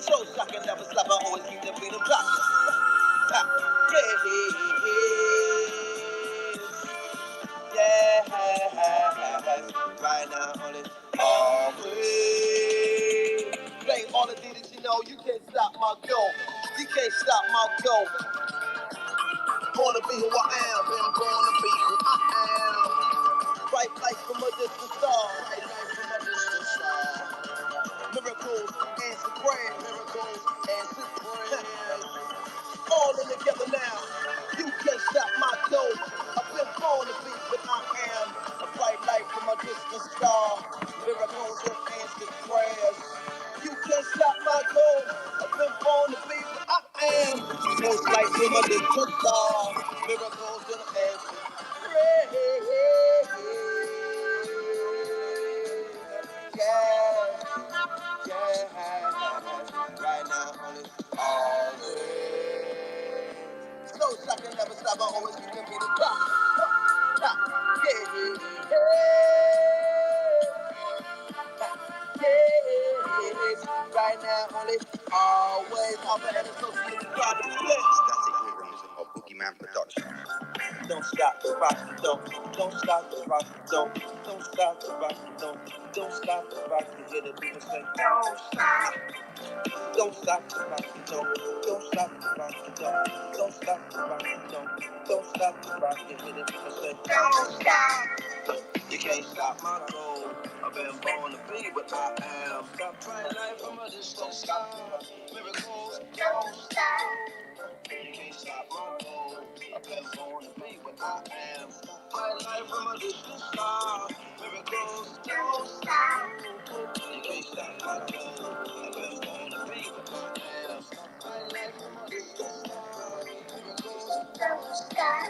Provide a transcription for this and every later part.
So shocking, never stop. I always keep the freedom dropping. Yeah, right now only always. Play all the things that you know. You can't stop my goal. You can't stop my goal. Born to be who I am, and born to be who I am. Bright light from a distant star. Bright light from a distant star. Miracles, answer prayers. Miracles, answer prayers. All in together now. You can't stop my goal. I've been born to be what I am. A bright light from a distant star. Miracles and answered prayers. You can't stop my goal. I've been born to be what I am. Most light from a distant star. Miracles and answered prayers. Yeah, right now only always. So I can never stop. I always keep the beat drop. Yeah. Right now only always. I'm ahead of social media. Static rhythms of Boogeyman production. Don't stop the rock, don't stop the rock, don't stop the rock, don't stop the rock. You hear the people say, don't stop. Don't stop the rock, don't stop the rock, don't stop the rock, don't stop the rock. You hear the people say, don't stop. You can't stop my goal. I've been born to be what I am. Got bright light from a distant star. Miracles, don't stop. You can't stop my goal. I've been born to be what I am. Bright light from a distant star. Miracles, don't stop. You can't stop my goal. I've been born to be what I am. Bright light from a distant star. Miracles, don't stop.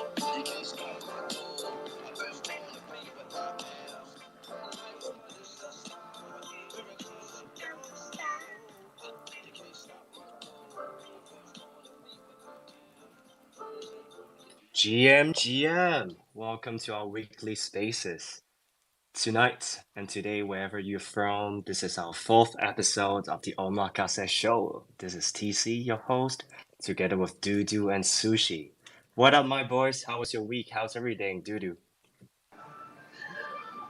You can't stop my goal. I've been born to be what I am. Bright light from a distant star. Miracles, don't stop. You can't stop my goal. GM, welcome to our weekly spaces. Tonight and today, wherever you're from, this is our fourth episode of the OMAKASE show. This is TC, your host, together with Dudu and Sushi. What up, my boys? How was your week? How's everything, Dudu?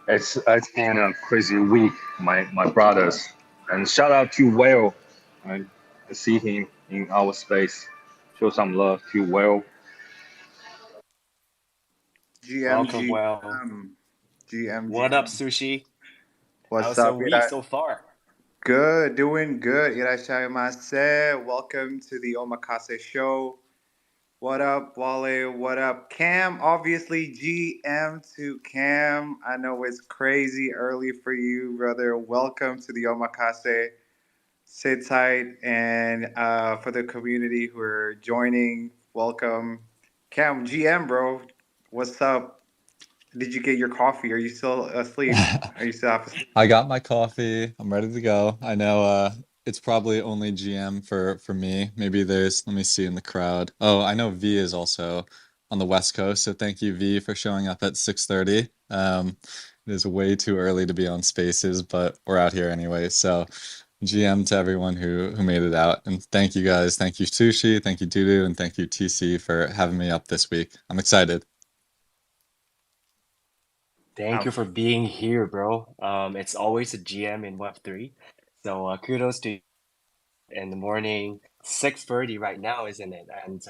It's been a crazy week, my brothers. And shout out to Will. I see him in our space. Show some love to Will. Welcome, well. What up, Sushi? What's How's up? your week so far? Good, doing good. Irashaimase. Welcome to the Omakase show. What up, Wale? What up, Cam? Obviously, GM to Cam. I know it's crazy early for you, brother. Welcome to the Omakase. Sit tight, and for the community who are joining, welcome. Cam, GM, bro. What's up? Did you get your coffee? Are you still asleep? Are you still asleep? I got my coffee. I'm ready to go. I know it's probably only GM for me. Maybe let me see in the crowd. Oh, I know V is also on the West Coast, so thank you, V, for showing up at 6:30. It is way too early to be on Spaces, but we're out here anyway. So GM to everyone who made it out. And thank you guys. Thank you, Sushi. Thank you, Dudu, and thank you, TC, for having me up this week. I'm excited. Thank you for being here, bro. It's always a GM in Web3. So kudos to you in the morning, 6:30 right now, isn't it? And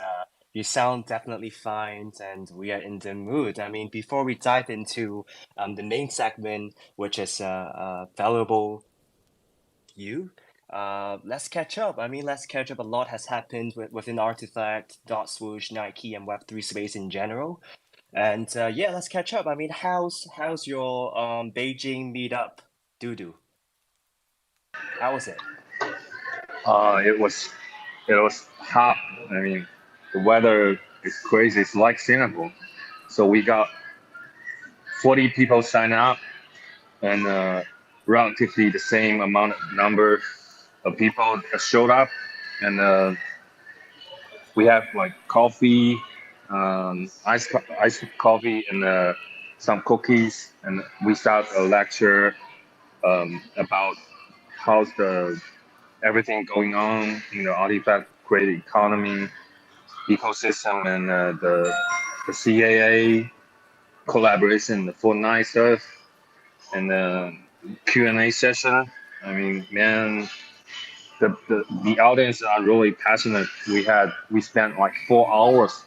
you sound definitely fine, and we are in the mood. I mean, before we dive into the main segment, which is valuable you, let's catch up. I mean, let's catch up. A lot has happened within Artifact, Dot Swoosh, Nike, and Web3 space in general. And yeah, let's catch up. I mean, how's your Beijing meetup, Dudu? How was it? It was hot. I mean, the weather is crazy. It's like Singapore. So we got 40 people sign up, and relatively the same number of people that showed up, and we have like coffee, iced coffee, and some cookies, and we start a lecture about how's the everything going on in the artifact created economy ecosystem and the CAA collaboration, the Fortnite stuff, and the Q&A session. I mean, man, the audience are really passionate. We spent like 4 hours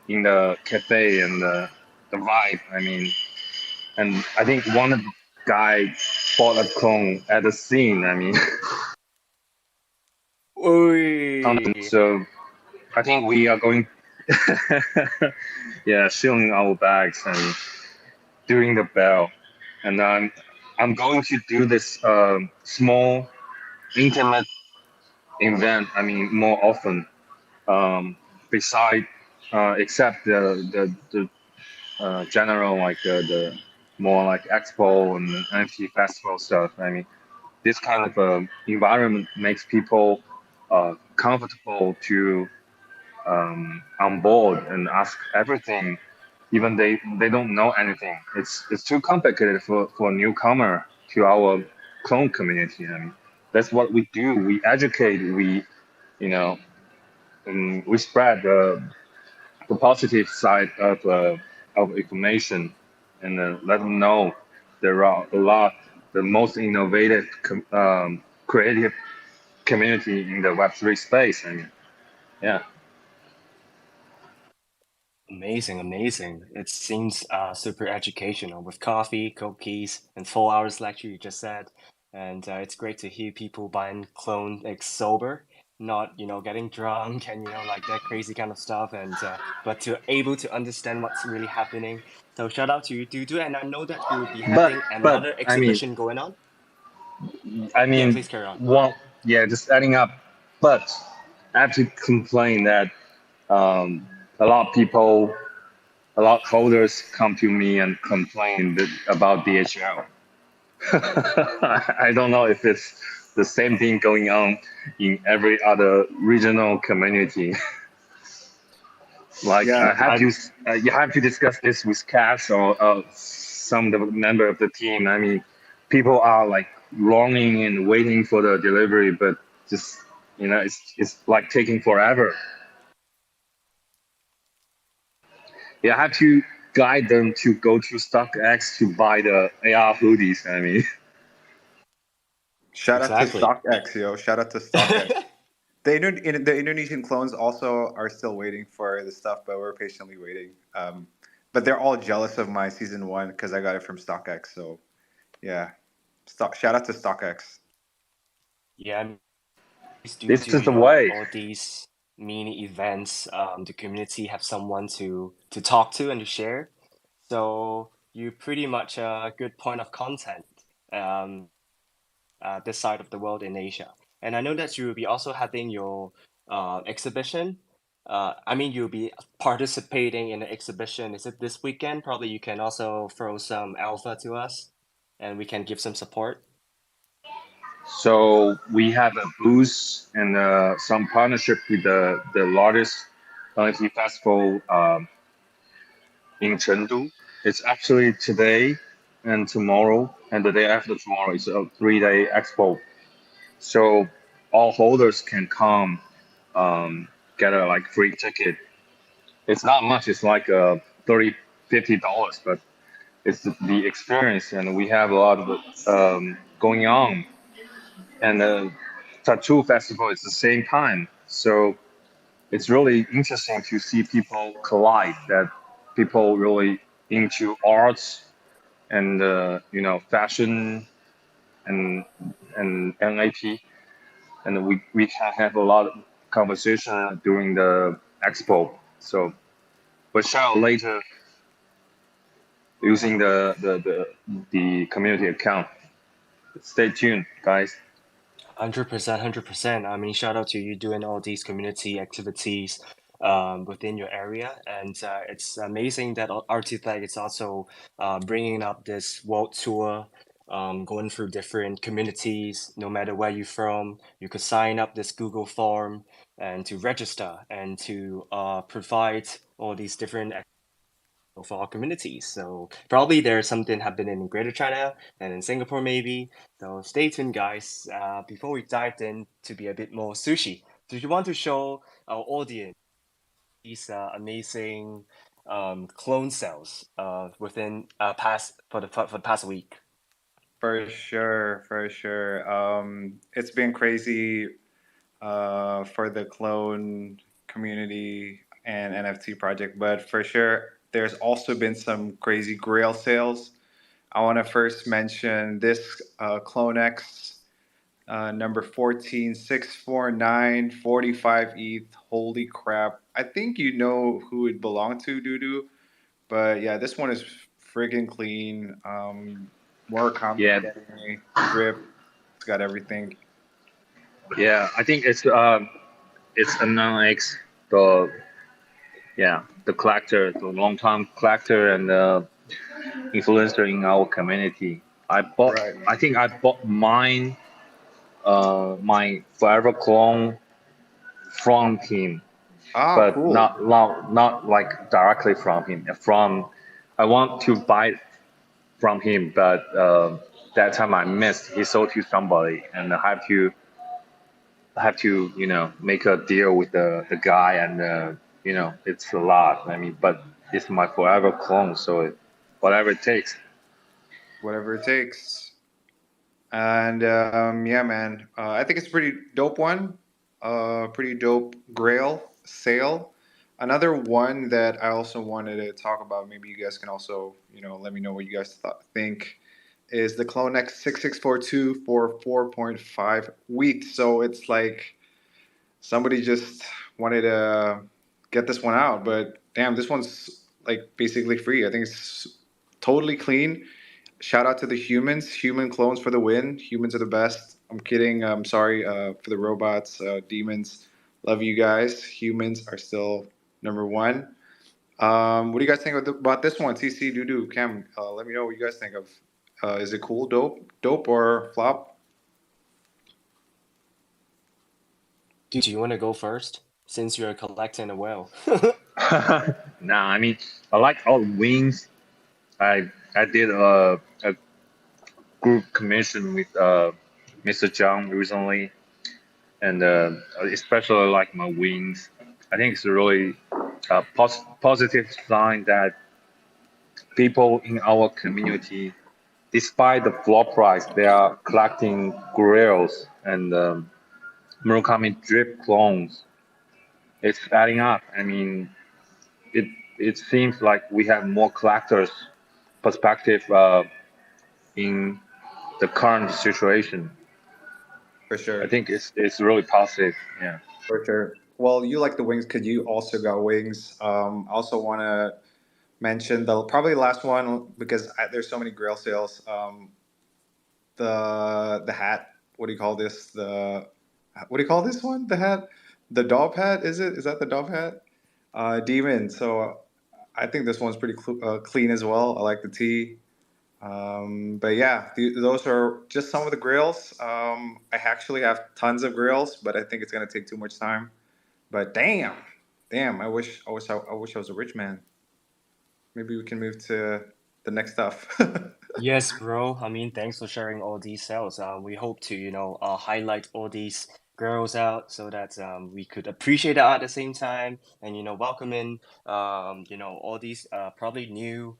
in the cafe and the vibe. I mean, and I think one of the guy bought a clone at the scene. I mean, Oi. so I think we are going, yeah, shilling our bags and doing the bell, and I'm going to do this small intimate event. I mean, more often. Beside, except the general like the more like expo and NFT festival stuff. I mean, this kind of environment makes people comfortable to on board and ask everything, even they don't know anything. It's too complicated for a newcomer to our clone community. I mean, that's what we do. We educate. We you know and we spread the positive side of information and let them know there are a lot the most innovative creative community in the Web3 space. I mean, yeah. Amazing, amazing. It seems super educational with coffee, cookies, and 4 hours lecture you just said. And it's great to hear people buying CloneX sober, not, getting drunk and, like that crazy kind of stuff. And but to able to understand what's really happening. So shout out to you, Dudu. And I know that you will be but having but another I mean exhibition going on. I Yeah, mean please carry on. one yeah, just adding up, but I have to complain that a lot of people, a lot of holders come to me and complain about DHL. I don't know if it's the same thing going on in every other regional community. Like Yeah, you have to discuss this with Cass or some of the member of the team. I mean, people are like longing and waiting for the delivery, but just it's like taking forever. You have to guide them to go to StockX to buy the AR hoodies. I mean, shout out to Exactly. StockX, yo. Shout out to StockX. The Indonesian clones also are still waiting for the stuff, but we're patiently waiting. But they're all jealous of my season one because I got it from StockX. So yeah, shout out to StockX. Yeah, I mean, due this to is the way. all these mini events, the community have someone to talk to and to share. So you pretty much a good point of contact um, this side of the world in Asia. And I know that you will be also having your exhibition. I mean, you'll be participating in the exhibition. Is it this weekend? Probably you can also throw some alpha to us, and we can give some support. So we have a booth and some partnership with the largest NFT festival in Chengdu. It's actually today and tomorrow and the day after tomorrow. It's a 3 day expo. So all holders can come, get a like free ticket. It's not much. It's like 30, $50, but it's the experience, and we have a lot of going on. And the tattoo festival is the same time. So it's really interesting to see people collide. That people really into arts and fashion and NAP, and we can have a lot of conversation during the expo. So we shall later using the community account. Stay tuned, guys. 100%, 100%. I mean, shout out to you doing all these community activities within your area. And it's amazing that Artifact is also bringing up this world tour, going through different communities. No matter where you're from, you could sign up this Google form and to register and to provide all these different for our communities. So probably there's something happening in Greater China and in Singapore maybe. So stay tuned, guys. Before we dive in to be a bit more sushi, do you want to show our audience these amazing clone cells within past for the past week? For sure, for sure. It's been crazy for the clone community and NFT project, but for sure, there's also been some crazy grail sales. I want to first mention this CloneX number 14649 ETH. Holy crap. I think you know who it belonged to, Dudu. But yeah, this one is friggin' clean. Yeah, Murakami, drip, it's got everything. yeah. I think it's a non-X, the the collector, the long-time collector and influencer in our community. Right. I think I bought mine, my forever clone from him, Ah, but cool. not like directly from him. I want to buy from him, but that time I missed. He sold to somebody, and I have to make a deal with the guy, and it's a lot. I mean, but it's my forever clone, so whatever it takes. Whatever it takes. And yeah, man, I think it's a pretty dope one. Pretty dope Grail sale. Another one that I also wanted to talk about. Maybe you guys can also, let me know what you guys think. Is the CloneX 6642 for 4.5 weeks. So it's like somebody just wanted to get this one out, but damn, this one's like basically free. I think it's totally clean. Shout out to the humans, human clones for the win. Humans are the best. I'm kidding. I'm sorry for the robots, demons. Love you guys. Humans are still number one. What do you guys think about this one? TC, Dudu, Cam, let me know what you guys think of. Is it cool, dope, or flop? Do you want to go first since you're collecting a whale? Nah, I mean, I like all the wings. I did a group commission with Mr. John recently, and especially like my wings. I think it's a really positive sign that people in our community, despite the floor price, they are collecting grills and Murakami drip clones. It's adding up. I mean, it it seems like we have more collectors' perspective in the current situation. For I sure. think it's really positive. Yeah. For sure. Well, you like the wings because you also got wings. I also want to mention the probably last one because there's so many grail sales. The hat. What do you call this? What do you call this one? The hat. The Dob hat. Is it? Is that the Dob hat? Demon. So I think this one's pretty clean as well. I like the tee. But yeah, those are just some of the grails. I actually have tons of grails, but I think it's gonna take too much time. But damn, I wish I was a rich man. Maybe we can move to the next stuff. Yes, bro. I mean, thanks for sharing all these sales. We hope to, highlight all these girls out so that we could appreciate it at the same time and, welcome in, all these probably new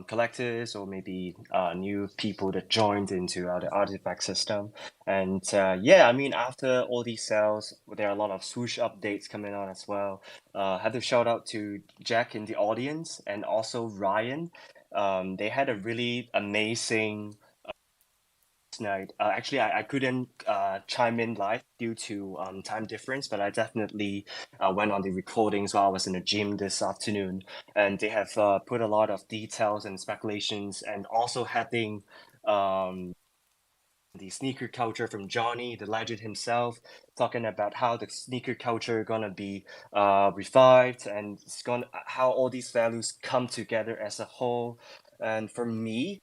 collectors or maybe new people that joined into the artifact system. And yeah, I mean, after all these sales, there are a lot of swoosh updates coming on as well. Have to shout out to Jack in the audience and also Ryan. They had a really amazing night. Actually, I couldn't chime in live due to time difference, but I definitely went on the recordings while I was in the gym this afternoon. And they have put a lot of details and speculations, and also having the sneaker culture from Johnny, the legend himself, talking about how the sneaker culture gonna be revived and it's gonna how all these values come together as a whole. And for me,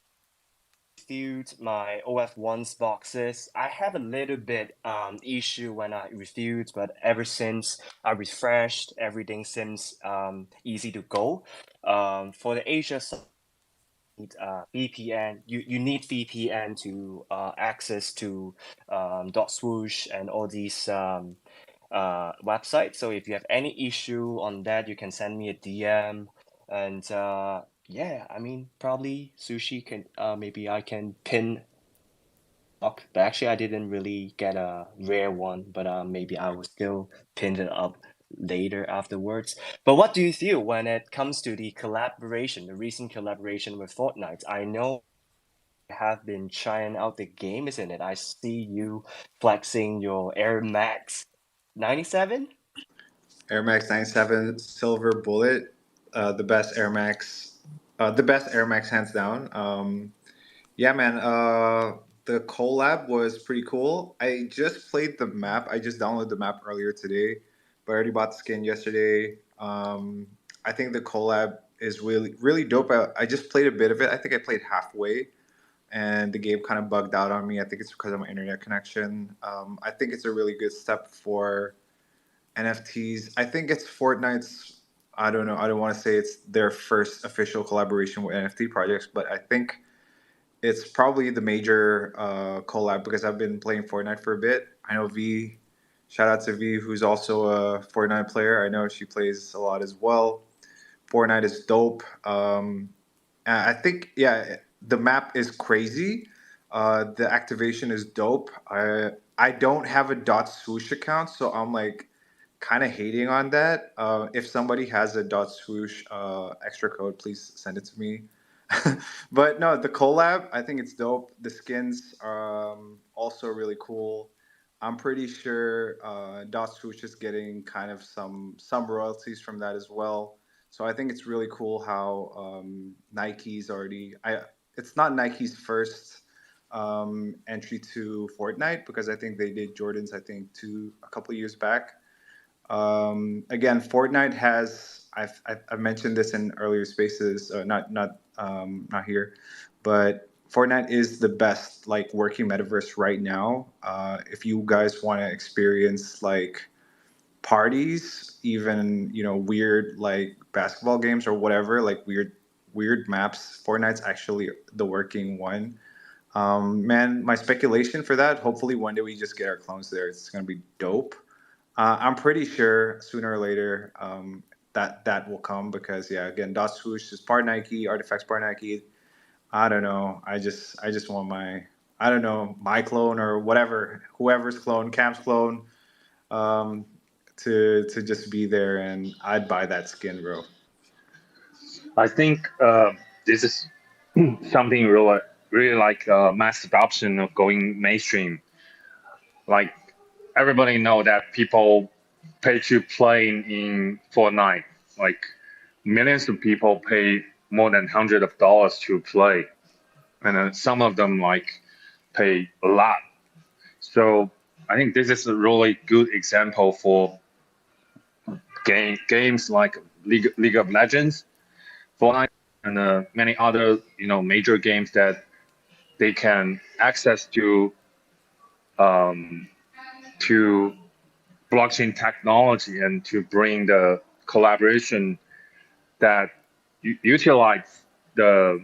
reviewed my OF1's boxes. I have a little bit issue when I reviewed, but ever since I refreshed, everything seems easy to go. For the Asia side, VPN. You need VPN to access to dot swoosh and all these websites. So if you have any issue on that, you can send me a DM. And yeah, I mean, probably sushi can maybe I can pin up. But actually, I didn't really get a rare one, but maybe I will still pin it up later afterwards. But what do you feel when it comes to the collaboration, the recent collaboration with Fortnite? I know you have been trying out the game, isn't it? I see you flexing your Air Max 97. Air Max 97 Silver Bullet, the best Air Max, the best Air Max hands down. Yeah, man. The collab was pretty cool. I just played the map. I just downloaded the map earlier today, but I already bought the skin yesterday. I think the collab is really, really dope. I just played a bit of it. I think I played halfway, and the game kind of bugged out on me. I think it's because of my internet connection. I think it's a really good step for NFTs. I think it's Fortnite's. I don't know. I don't want to say it's their first official collaboration with NFT projects, but I think it's probably the major collab because I've been playing Fortnite for a bit. I know V. Shout out to V, who's also a Fortnite player. I know she plays a lot as well. Fortnite is dope. I think yeah, the map is crazy. The activation is dope. I don't have a dot swoosh account, so I'm like kind of hating on that. If somebody has a dot swoosh extra code, please send it to me. But no, the collab, I think it's dope. The skins are also really cool. I'm pretty sure dot swoosh is getting kind of some royalties from that as well. So I think it's really cool how Nike's already. It's not Nike's first entry to Fortnite because I think they did Jordans. I think a couple of years back. Again, Fortnite has. I've mentioned this in earlier spaces, not here, but Fortnite is the best like working metaverse right now. If you guys want to experience like parties, even weird like basketball games or whatever, like weird maps. Fortnite's actually the working one. Man, my speculation for that. Hopefully, one day we just get our clones there. It's gonna be dope. I'm pretty sure sooner or later that will come because yeah, again, Dot Swoosh is part Nike, Artifacts part Nike. I don't know. I just want my I don't know my clone or whatever whoever's clone, Cam's clone, um, to just be there and I'd buy that skin, bro. I think this is something really like mass adoption of going mainstream. Like everybody know that people pay to play in Fortnite. Like millions of people pay more than hundred of dollars to play, and some of them like pay a lot. So I think this is a really good example for games like League of Legends, Fortnite, and many other major games that they can access um, to blockchain technology and to bring the collaboration that utilize the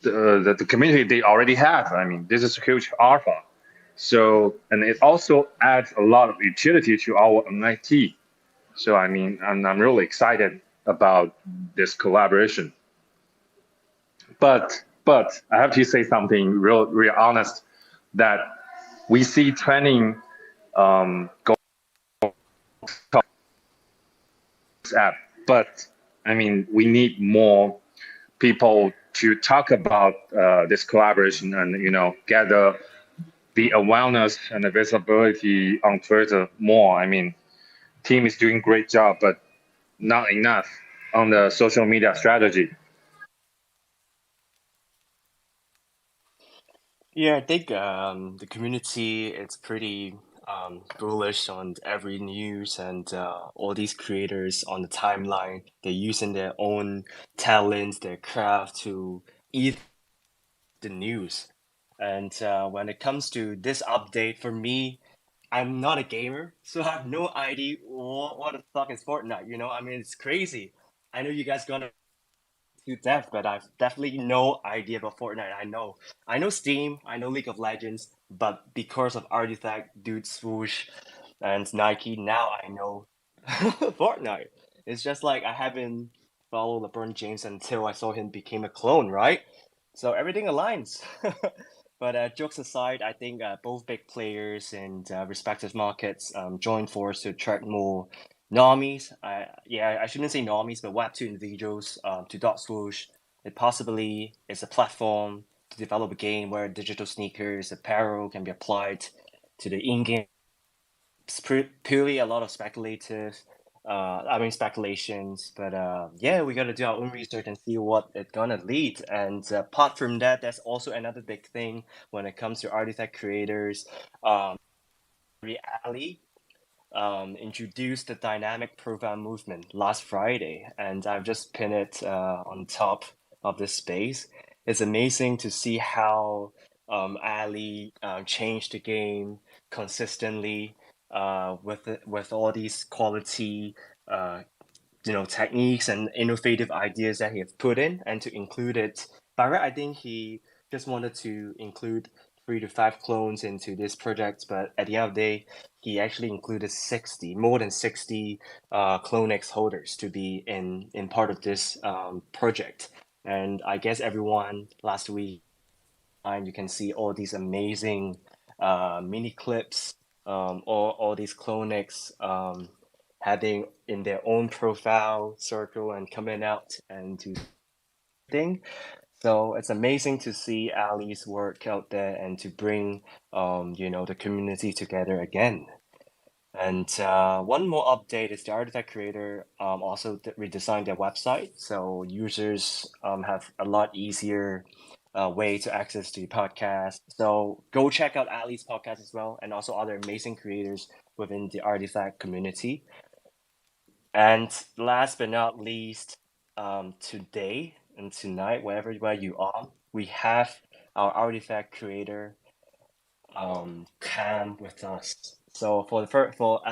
the community they already have. I mean, this is a huge alpha. So, and it also adds a lot of utility to our MIT. So, I mean, I'm really excited about this collaboration. But I have to say something real honest that we see trending go app, but I mean, we need more people to talk about this collaboration and get the awareness and the visibility on Twitter more. I mean, team is doing great job, but not enough on the social media strategy. Yeah, I think the community it's pretty bullish on every news and all these creators on the timeline. They're using their own talents, their craft to either the news. And when it comes to this update, for me, I'm not a gamer, so I have no idea what the fuck is Fortnite. You know, I mean, it's crazy. I know you guys gonna to death, but I've definitely no idea about Fortnite. I know Steam, I know League of Legends, but because of Artifact, Dude Swoosh, and Nike, now I know Fortnite. It's just like I haven't followed LeBron James until I saw him became a clone, right? So everything aligns. But jokes aside, I think both big players in respective markets joined force to attract more normies. Yeah, I shouldn't say normies, but Web2 individuals to Dot Swoosh. It possibly is a platform to develop a game where digital sneakers, apparel can be applied to the in-game. It's purely a lot of speculations, but yeah, we got to do our own research and see what it's gonna lead. And apart from that, there's also another big thing when it comes to artifact creators. Alley introduced the dynamic profile movement last Friday, and I've just pinned it on top of this space. It's amazing to see how Ali changed the game consistently with all these quality uh, techniques and innovative ideas that he has put in, and to include it. By right, I think he just wanted to include 3 to 5 clones into this project, but at the end of the day, he actually included more than 60 CloneX holders to be in part of this project. And I guess everyone last week, and you can see all these amazing mini clips, all these CloneX having in their own profile circle and coming out and to thing. So it's amazing to see Ali's work out there and to bring the community together again. And one more update is the Artifact Creator also redesigned their website, so users have a lot easier way to access the podcast. So go check out Ali's podcast as well, and also other amazing creators within the Artifact community. And last but not least, today and tonight, where you are, we have our Artifact Creator Cam with us. So for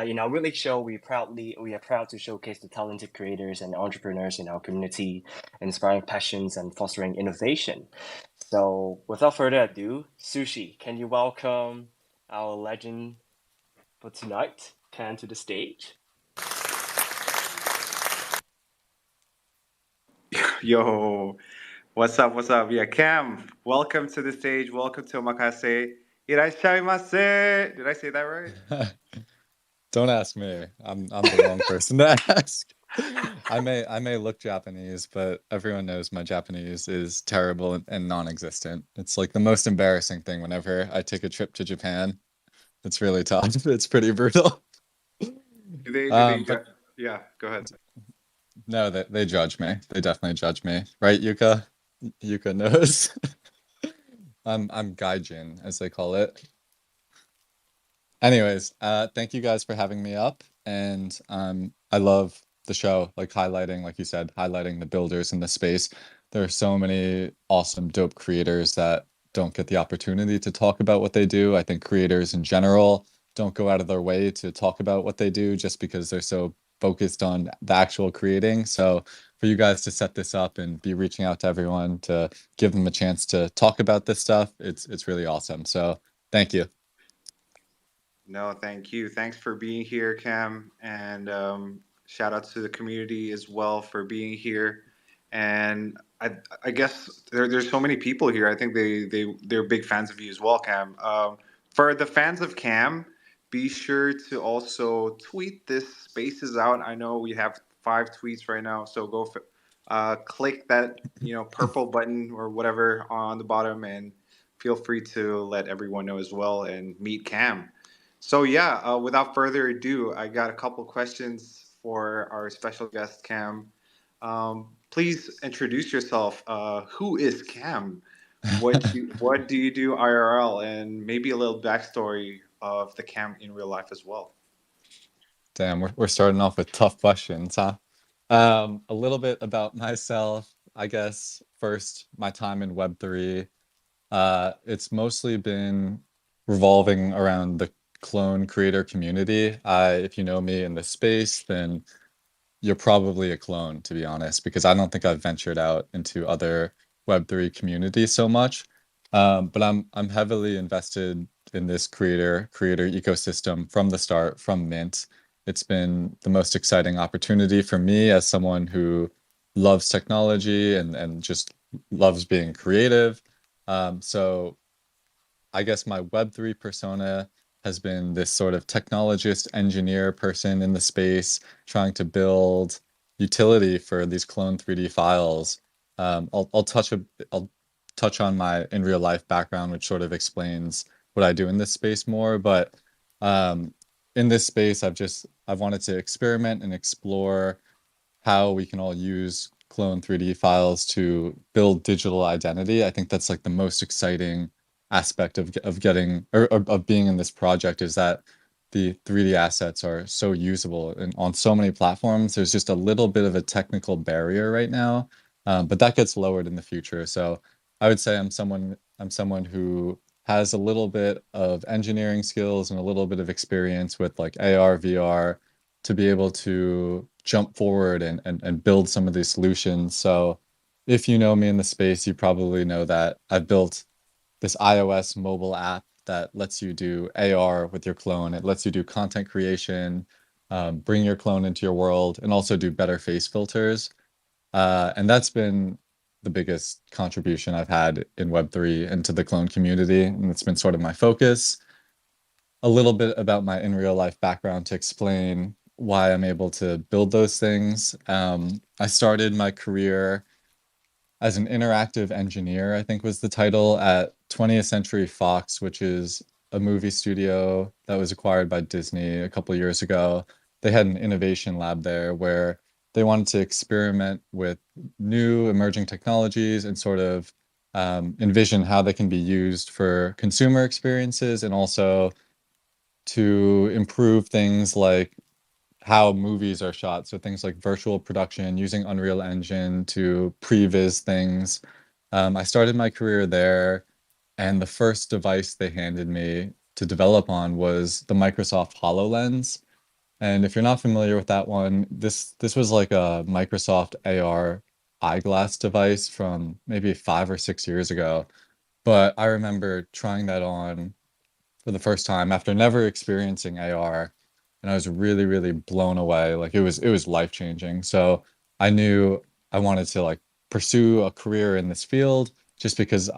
in our Weekly show, we are proud to showcase the talented creators and entrepreneurs in our community, inspiring passions and fostering innovation. So without further ado, Sushi, can you welcome our legend for tonight, Cam, to the stage? Yo, what's up? What's up? Yeah, Cam, welcome to the stage. Welcome to Omakase. Irashaimase. Did I say that right? Don't ask me. I'm the wrong person to ask. I may look Japanese, but everyone knows my Japanese is terrible and non-existent. It's like the most embarrassing thing whenever I take a trip to Japan. It's really tough. It's pretty brutal. But Yeah, go ahead. no, they judge me. They definitely judge me. Right, Yuka? Yuka knows. I'm gaijin, as they call it. Anyways, thank you guys for having me up, and I love the show, like highlighting, like you said, highlighting the builders in the space. There are so many awesome, dope creators that don't get the opportunity to talk about what they do. I think creators in general don't go out of their way to talk about what they do just because they're so focused on the actual creating. So for you guys to set this up and be reaching out to everyone to give them a chance to talk about this stuff, it's really awesome. So thank you. No, thank you. Thanks for being here, Cam, and shout out to the community as well for being here. And I guess there's so many people here. I think they're big fans of you as well, Cam. For the fans of Cam, be sure to also tweet this spaces out. I know we have 5 tweets right now, so click that purple button or whatever on the bottom, and feel free to let everyone know as well and meet Cam. So yeah, without further ado, I got a couple questions for our special guest, Cam. Please introduce yourself. Who is Cam? What do you do IRL, and maybe a little backstory of the Cam in real life as well. Damn, we're starting off with tough questions, huh? A little bit about myself, I guess. First, my time in Web3. It's mostly been revolving around the clone creator community. If you know me in the space, then you're probably a clone, to be honest, because I don't think I've ventured out into other Web3 communities so much. But I'm heavily invested in this creator ecosystem from the start, from Mint. It's been the most exciting opportunity for me as someone who loves technology and just loves being creative. So I guess my Web3 persona has been this sort of technologist, engineer person in the space trying to build utility for these clone 3D files. I'll touch on my in real life background, which sort of explains what I do in this space more. But um, in this space, I've wanted to experiment and explore how we can all use clone 3D files to build digital identity. I think that's like the most exciting aspect of getting or of being in this project is that the 3D assets are so usable and on so many platforms. There's just a little bit of a technical barrier right now, but that gets lowered in the future. So I would say I'm someone who has a little bit of engineering skills and a little bit of experience with like AR, VR to be able to jump forward and build some of these solutions. So if you know me in the space, you probably know that I've built this iOS mobile app that lets you do AR with your clone. It lets you do content creation, bring your clone into your world, and also do better face filters. And that's been the biggest contribution I've had in Web3 and to the clone community. And it's been sort of my focus. A little bit about my in real life background to explain why I'm able to build those things. I started my career as an interactive engineer, I think was the title, at 20th Century Fox, which is a movie studio that was acquired by Disney a couple years ago. They had an innovation lab there where they wanted to experiment with new emerging technologies and sort of envision how they can be used for consumer experiences and also to improve things like how movies are shot. So things like virtual production, using Unreal Engine to previs things. I started my career there, and the first device they handed me to develop on was the Microsoft HoloLens. And if you're not familiar with that one, this was like a Microsoft AR eyeglass device from maybe 5 or 6 years ago. But I remember trying that on for the first time after never experiencing AR, and I was really, really blown away. Like it was life-changing. So I knew I wanted to like pursue a career in this field just because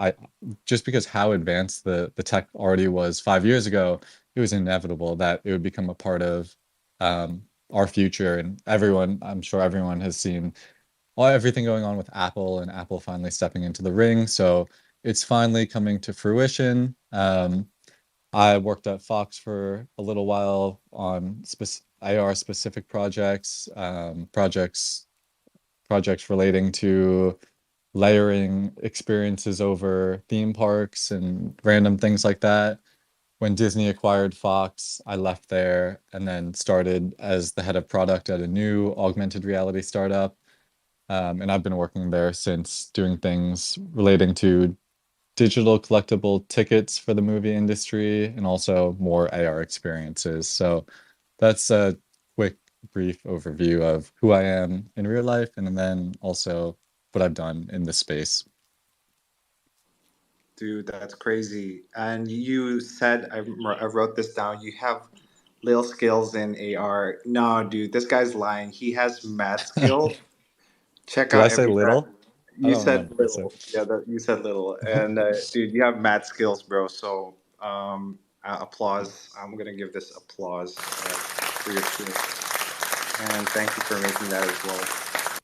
how advanced the tech already was 5 years ago, it was inevitable that it would become a part of our future. And I'm sure everyone has seen everything going on with Apple and Apple finally stepping into the ring. So it's finally coming to fruition. I worked at Fox for a little while on AR specific projects, projects relating to layering experiences over theme parks and random things like that. When Disney acquired Fox, I left there and then started as the head of product at a new augmented reality startup. And I've been working there since, doing things relating to digital collectible tickets for the movie industry and also more AR experiences. So that's a quick, brief overview of who I am in real life and then also what I've done in this space. Dude, that's crazy. And you said, I wrote this down, you have little skills in AR. No, dude, this guy's lying. He has mad skills. Check Did I out say every brand. little? I You don't said remember. So little. Yeah, you said little. And dude, you have mad skills, bro. So applause. I'm gonna give this applause for your skills. And thank you for making that as well.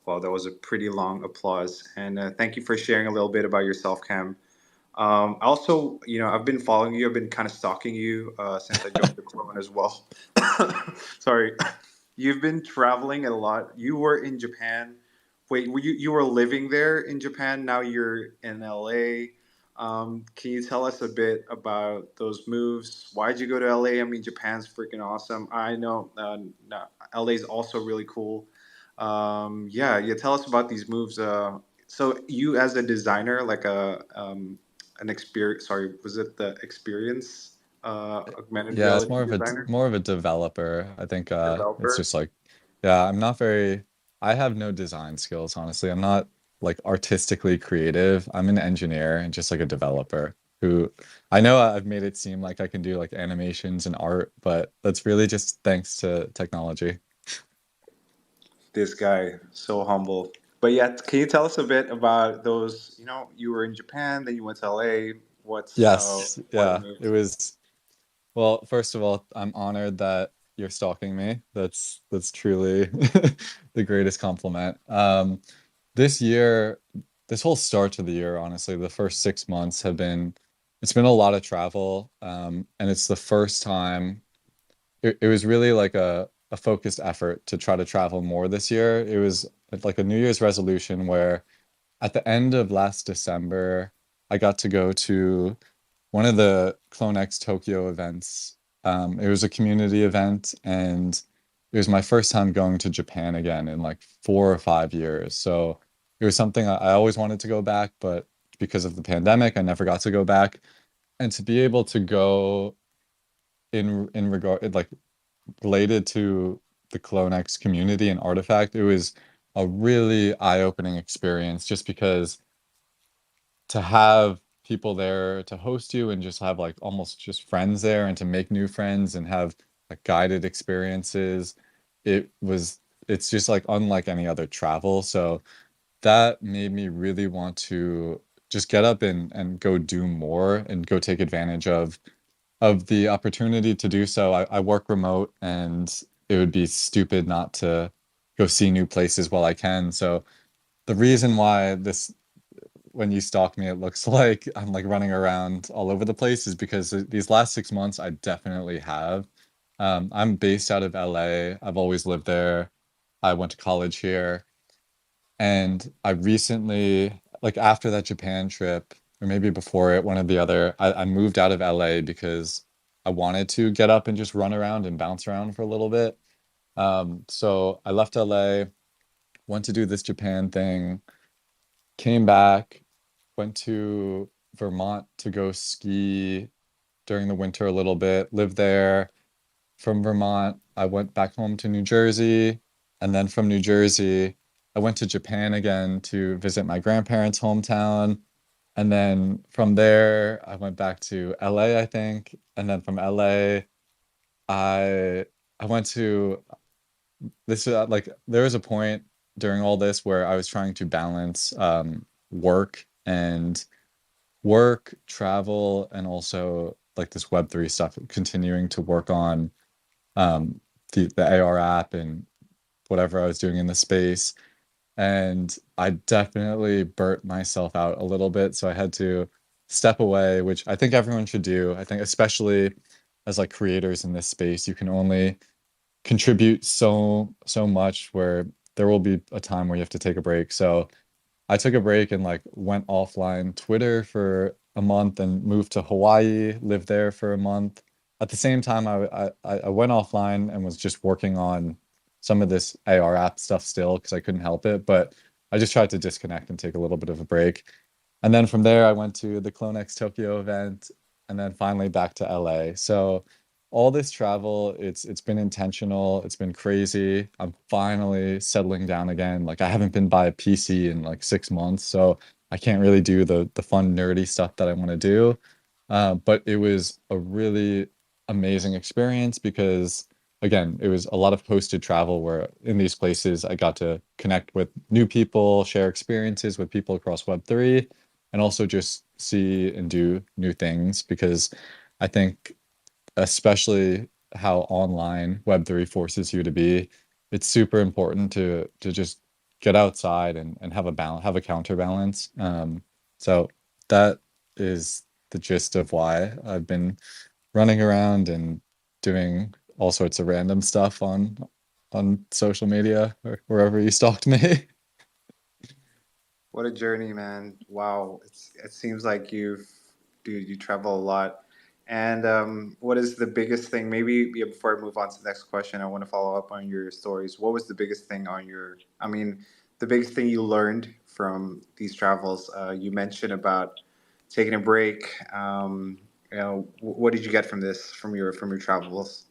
Wow, that was a pretty long applause. And thank you for sharing a little bit about yourself, Cam. Also, I've been following you. I've been kind of stalking you since I joined the clone as well. Sorry. You've been traveling a lot. You were in Japan. Wait, you were living there in Japan. Now you're in LA. Can you tell us a bit about those moves? Why'd you go to LA? I mean, Japan's freaking awesome. I know no, LA is also really cool. Yeah. Tell us about these moves. So you as a designer, like a an experience. Sorry, was it the experience augmented Yeah, it's reality designer more of a developer. I think it's developer? just like, yeah, I'm not very, I have no design skills, honestly. I'm not like artistically creative. I'm an engineer and just like a developer who I know I've made it seem like I can do like animations and art, but that's really just thanks to technology. This guy, so humble. But yeah, can you tell us a bit about those? You know, you were in Japan, then you went to LA. What's Yes, what yeah, it moved? was, well, first of all, I'm honored that you're stalking me. That's truly the greatest compliment. This year, this whole start to the year, honestly, the first 6 months have been, it's been a lot of travel. And it's the first time, it was really like a focused effort to try to travel more this year. It was like a New Year's resolution where at the end of last December, I got to go to one of the CloneX Tokyo events. It was a community event, and it was my first time going to Japan again in like 4 or 5 years. So it was something I always wanted to go back, but because of the pandemic, I never got to go back. And to be able to go in regard like related to the CloneX community and artifact, it was a really eye-opening experience just because to have people there to host you and just have like almost just friends there and to make new friends and have like guided experiences, it's just like unlike any other travel. So that made me really want to just get up and go do more and go take advantage of the opportunity to do so. I work remote, and it would be stupid not to go see new places while I can. So the reason why this, when you stalk me, it looks like I'm like running around all over the place is because these last 6 months I definitely have. I'm based out of LA. I've always lived there. I went to college here, and I recently, like after that Japan trip, or maybe before it, one or the other, I moved out of LA because I wanted to get up and just run around and bounce around for a little bit. So I left LA, went to do this Japan thing, came back, went to Vermont to go ski during the winter a little bit, lived there. From Vermont, I went back home to New Jersey. And then from New Jersey, I went to Japan again to visit my grandparents' hometown. And then from there, I went back to LA, I think. And then from LA, I I went to this like there was a point during all this where I was trying to balance work and travel, and also like this Web3 stuff, continuing to work on um, the AR app and whatever I was doing in the space. And I definitely burnt myself out a little bit. So I had to step away, which I think everyone should do. I think, especially as like creators in this space, you can only contribute so much where there will be a time where you have to take a break. So I took a break and like went offline Twitter for a month and moved to Hawaii, lived there for a month. At the same time, I went offline and was just working on some of this AR app stuff still because I couldn't help it. But I just tried to disconnect and take a little bit of a break. And then from there, I went to the CloneX Tokyo event, and then finally back to LA. So all this travel, it's been intentional. It's been crazy. I'm finally settling down again. Like I haven't been by a PC in like 6 months, so I can't really do the fun nerdy stuff that I want to do. But it was a really amazing experience because again, it was a lot of hosted travel where in these places I got to connect with new people, share experiences with people across Web3, and also just see and do new things because I think especially how online Web3 forces you to be, it's super important to just get outside and have a balance, have a counterbalance. So that is the gist of why I've been running around and doing all sorts of random stuff on social media or wherever you stalked me. What a journey, man! Wow, it seems like dude, you travel a lot. And what is the biggest thing? Maybe yeah, before I move on to the next question, I want to follow up on your stories. What was the biggest thing on your? I mean, the biggest thing you learned from these travels? You mentioned about taking a break. What did you get from this from your travels?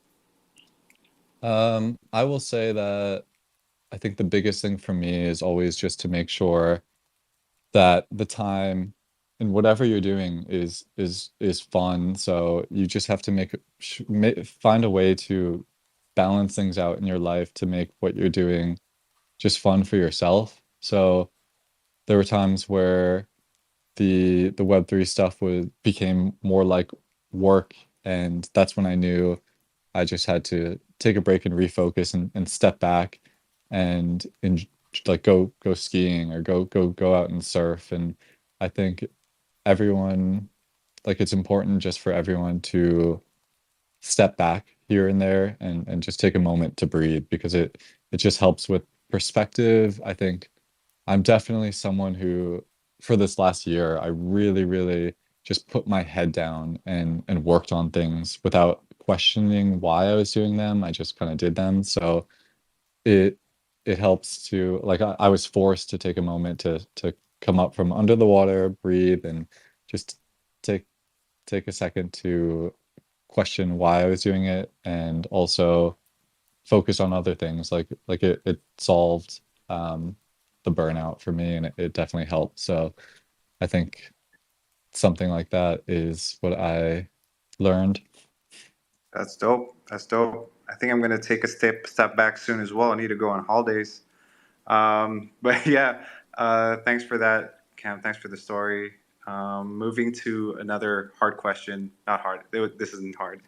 I will say that I think the biggest thing for me is always just to make sure that the time and whatever you're doing is fun. So you just have to find a way to balance things out in your life to make what you're doing just fun for yourself. So there were times where the Web3 stuff became more like work, and that's when I knew I just had to take a break and refocus and step back and like go skiing or go out and surf. And I think everyone, like, it's important just for everyone to step back here and there and just take a moment to breathe, because it just helps with perspective. I think I'm definitely someone who, for this last year, I really, really just put my head down and worked on things without questioning why I was doing them. I just kind of did them. So it it helps to, like, I was forced to take a moment to come up from under the water, breathe, and just take take a second to question why I was doing it, and also focus on other things. Like it solved the burnout for me, and it definitely helped. So I think something like that is what I learned. That's dope. That's dope. I think I'm gonna take a step back soon as well. I need to go on holidays. But yeah, thanks for that, Cam. Thanks for the story. Moving to another hard question. Not hard. This isn't hard.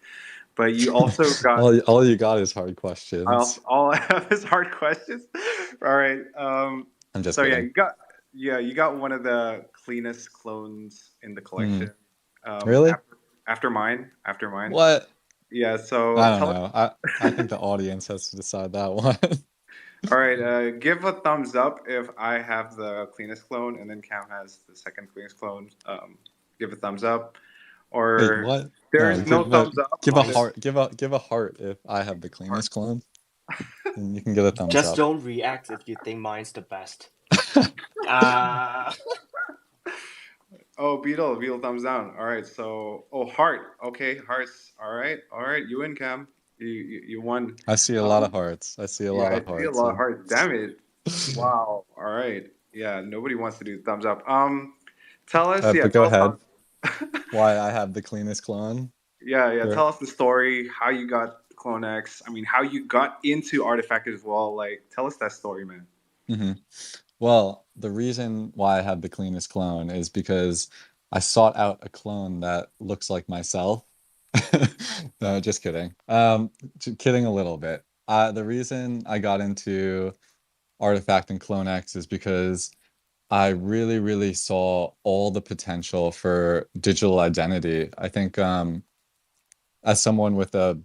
But you also got All you got is hard questions. all I have is hard questions. All right. I'm just So yeah, kidding. you got one of the cleanest clones in the Hmm. collection. Really? After mine. What? Yeah. So I don't tell us. know. I think the audience has to decide that one. All right. Give a thumbs up if I have the cleanest clone, and then Cam has the second cleanest clone. Give a thumbs up, Wait, or what? there No, is no thumbs up. give a Honest. heart. Give a heart if I have the cleanest clone, and you can get a thumbs Just up. don't react if you think mine's the best. Uh, Oh, Beetle, thumbs down. All right, so heart. Okay, hearts. All right. You win, Cam. You won. I see a lot of Um, hearts. I see a yeah, lot I of see a hearts. lot of hearts. Damn it! Wow. All right. Yeah, nobody wants to do thumbs up. Tell us. Yeah, But go tell us ahead. how. Why I have the cleanest clone? Yeah. Or, Tell us the story. How you got CloneX. I mean, how you got into Artifact as well. Like, tell us that story, man. hmm Well, the reason why I have the cleanest clone is because I sought out a clone that looks like myself. No, just kidding. Kidding a little bit. The reason I got into Artifact and CloneX is because I really, really saw all the potential for digital identity. I think as someone with a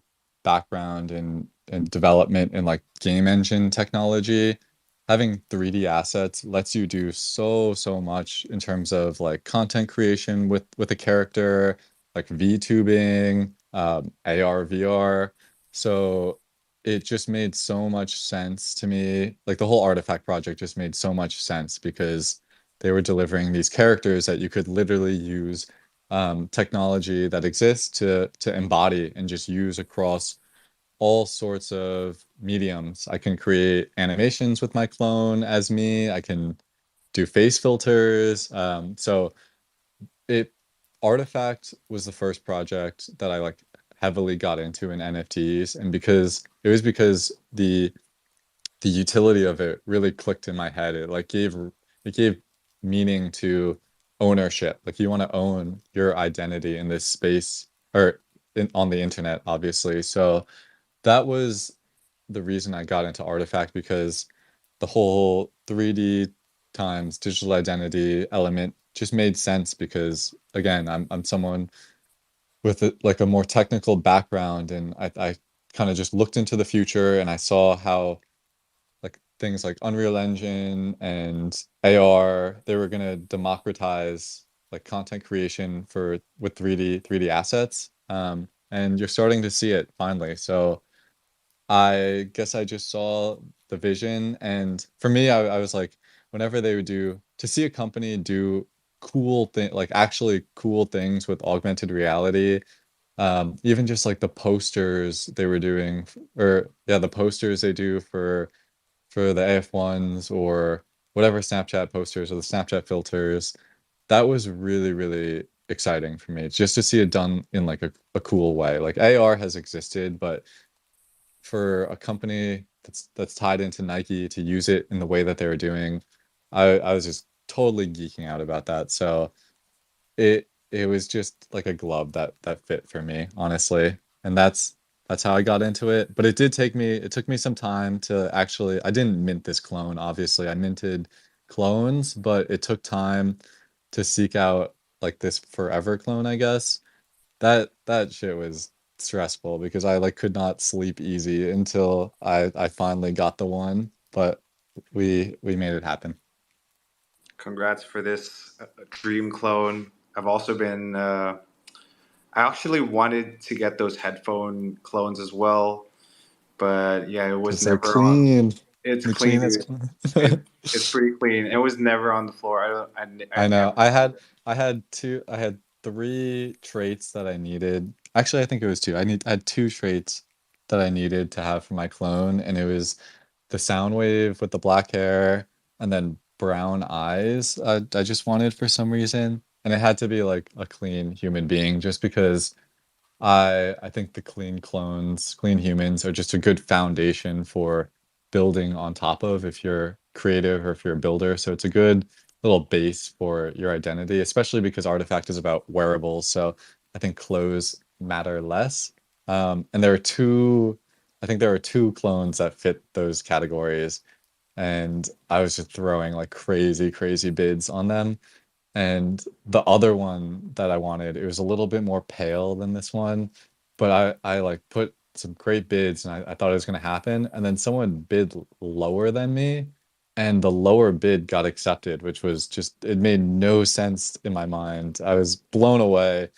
background in development in like game engine technology, having 3D assets lets you do so much in terms of like content creation with a character, like VTubing, AR, VR. So it just made so much sense to me. Like the whole Artifact project just made so much sense because they were delivering these characters that you could literally use technology that exists to embody and just use across all sorts of mediums. I can create animations with my clone as me. I can do face filters. So it Artifact was the first project that I like heavily got into in NFTs, and because the utility of it really clicked in my head. It gave meaning to ownership. Like you want to own your identity in this space or on the internet, obviously. So that was the reason I got into Artifact, because the whole 3D times digital identity element just made sense because again, I'm someone with like a more technical background, and I kind of just looked into the future and I saw how like things like Unreal Engine and AR, they were going to democratize like content creation for with 3D assets. And you're starting to see it finally. So I guess I just saw the vision, and for me, I was like, whenever they would do to see a company do cool thing, like actually cool things with augmented reality. Even just like the posters they were doing, or yeah, the posters they do for the AF1s or whatever Snapchat posters or the Snapchat filters. That was really, really exciting for me just to see it done in like a cool way. Like AR has existed, but for a company that's tied into Nike to use it in the way that they were doing, I was just totally geeking out about that. So it was just like a glove that fit for me, honestly. And that's how I got into it. But it took me some time to actually, I didn't mint this clone, obviously. I minted clones, but it took time to seek out like this forever clone, I guess. That shit was stressful because I like could not sleep easy until I finally got the one, but we made it happen. Congrats for this dream clone. I've also been. I actually wanted to get those headphone clones as well, but yeah, it was Because they're never on. clean. It's The clean, cleanest. dude. It's pretty clean. It was never on the floor. I don't. I I know. never. I had three traits that I needed. Actually, I think it was two. I had two traits that I needed to have for my clone, and it was the sound wave with the black hair and then brown eyes. I just wanted for some reason, and it had to be like a clean human being, just because I think the clean clones, clean humans are just a good foundation for building on top of if you're creative or if you're a builder. So it's a good little base for your identity, especially because Artifact is about wearables. So I think clothes matter less. And I think there are two clones that fit those categories. And I was just throwing like crazy, crazy bids on them. And the other one that I wanted, it was a little bit more pale than this one, but I like put some great bids and I thought it was going to happen. And then someone bid lower than me, and the lower bid got accepted, which was just, it made no sense in my mind. I was blown away.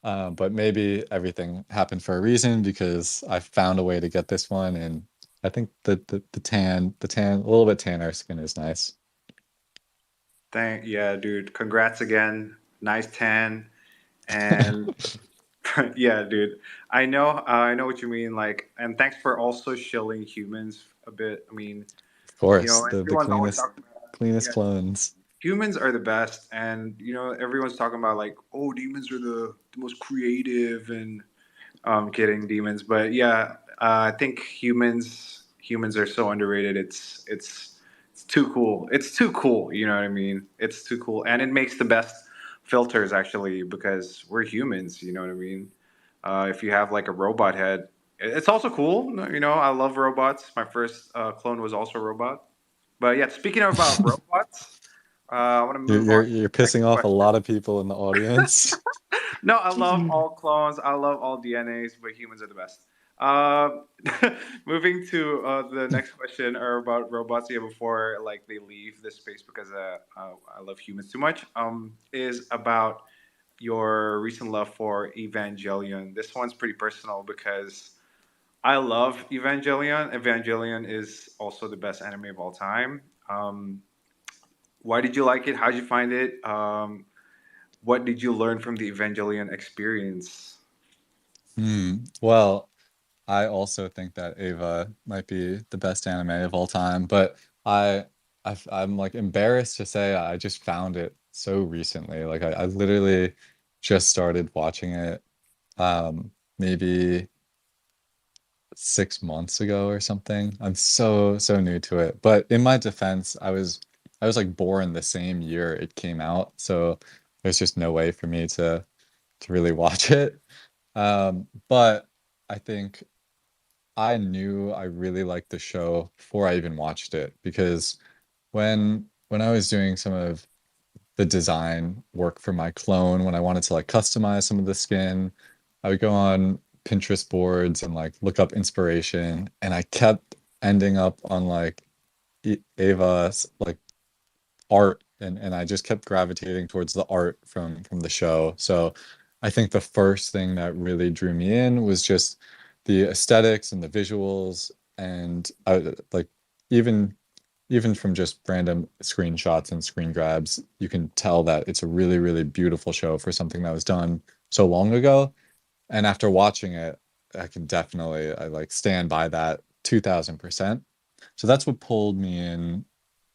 But maybe everything happened for a reason because I found a way to get this one. And I think the tan, a little bit tanner skin is nice. Yeah, dude. Congrats again. Nice tan. And yeah, dude. I know what you mean. Like, and thanks for also shilling humans a bit. I mean, Of course, the everyone's always cleanest talking about, cleanest yeah, clones. humans are the best, and everyone's talking about like, oh, demons are the most creative, and kidding, demons, but yeah, I think humans are so underrated. It's too cool. It's too cool. You know what I mean? It's too cool, and it makes the best filters actually because we're humans. You know what I mean? If you have like a robot head, it's also cool. I love robots. My first clone was also a robot. But yeah, speaking about robots, I want to move on to You're the next pissing off a question. lot of people in the audience. No, I love all clones. I love all DNAs, but humans are the best. Uh, moving to the next question are about robots. Yeah, before like they leave this space because I love humans too much. Is about your recent love for Evangelion. This one's pretty personal because I love Evangelion. Evangelion is also the best anime of all time. Why did you like it? How did you find it? What did you learn from the Evangelion experience? Well, I also think that Ava might be the best anime of all time, but I, I'm like embarrassed to say I just found it so recently. Like I literally just started watching it maybe 6 months ago or something. I'm so new to it. But in my defense, I was like born the same year it came out, so there's just no way for me to really watch it. But I think I knew I really liked the show before I even watched it because when I was doing some of the design work for my clone, when I wanted to like customize some of the skin, I would go on Pinterest boards and like look up inspiration, and I kept ending up on like Ava's like art, and I just kept gravitating towards the art from the show. So I think the first thing that really drew me in was just the aesthetics and the visuals, and I like even even from just random screenshots and screen grabs, you can tell that it's a really, really beautiful show for something that was done so long ago. And after watching it, I can definitely I like stand by that 2000%. So that's what pulled me in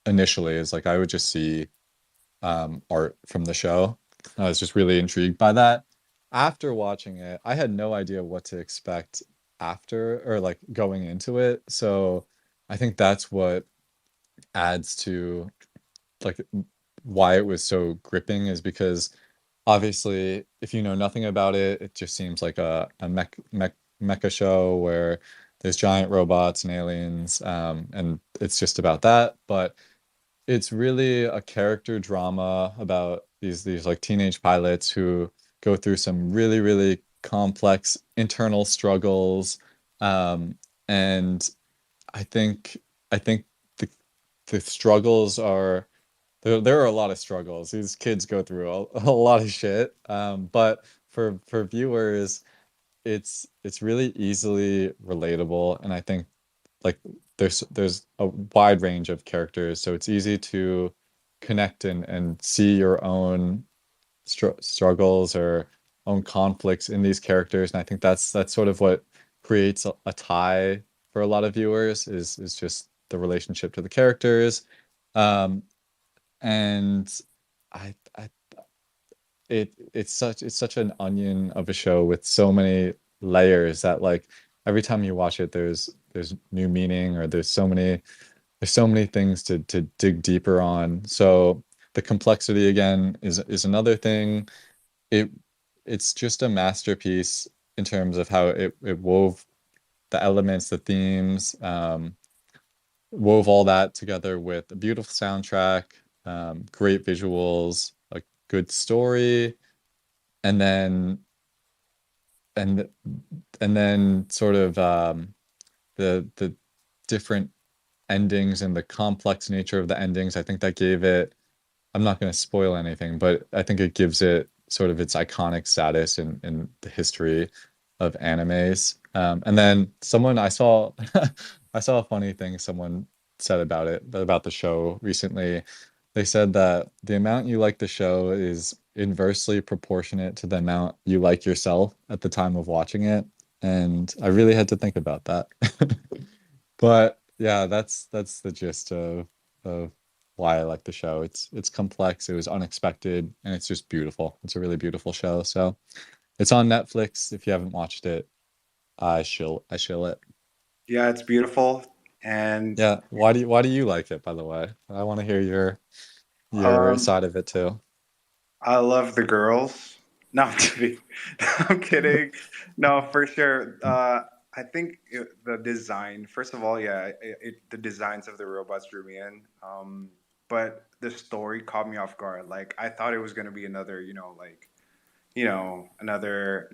initially is like I would just see art from the show. I was just really intrigued by that. After watching it, I had no idea what to expect after or like going into it. So I think that's what adds to like why it was so gripping is because obviously if you know nothing about it, it just seems like a mecha show where there's giant robots and aliens, and it's just about that. But it's really a character drama about these like teenage pilots who go through some really, really complex internal struggles. And I think the the struggles are there are a lot of struggles. These kids go through a lot of shit. But for viewers, it's really easily relatable, and I think like there's a wide range of characters, so it's easy to connect and see your own struggles or own conflicts in these characters, and I think that's sort of what creates a tie for a lot of viewers is just the relationship to the characters. um and I it's such an onion of a show with so many layers that like every time you watch it there's new meaning, or there's so many things to dig deeper on. So the complexity again is another thing. it it's just a masterpiece in terms of how it wove the elements, the themes, wove all that together with a beautiful soundtrack, great visuals, a good story, and then and and then sort of the different endings and the complex nature of the endings. I think that gave it, I'm not going to spoil anything, but I think it gives it sort of its iconic status in the history of animes. And then someone I saw, I saw a funny thing someone said about it, about the show recently. They said that the amount you like the show is inversely proportionate to the amount you like yourself at the time of watching it. And I really had to think about that. But yeah, that's the gist of why I like the show. It's complex, it was unexpected, and it's just beautiful. It's a really beautiful show. So it's on Netflix. If you haven't watched it, I shill it. Yeah, it's beautiful. And Yeah. Why do you like it, by the way? I want to hear your um, side of it too. I love the girls. No, to be, I'm kidding. No, for sure. I think the design, first of all, yeah, the designs of the robots drew me in. But the story caught me off guard. Like, I thought it was going to be another, like,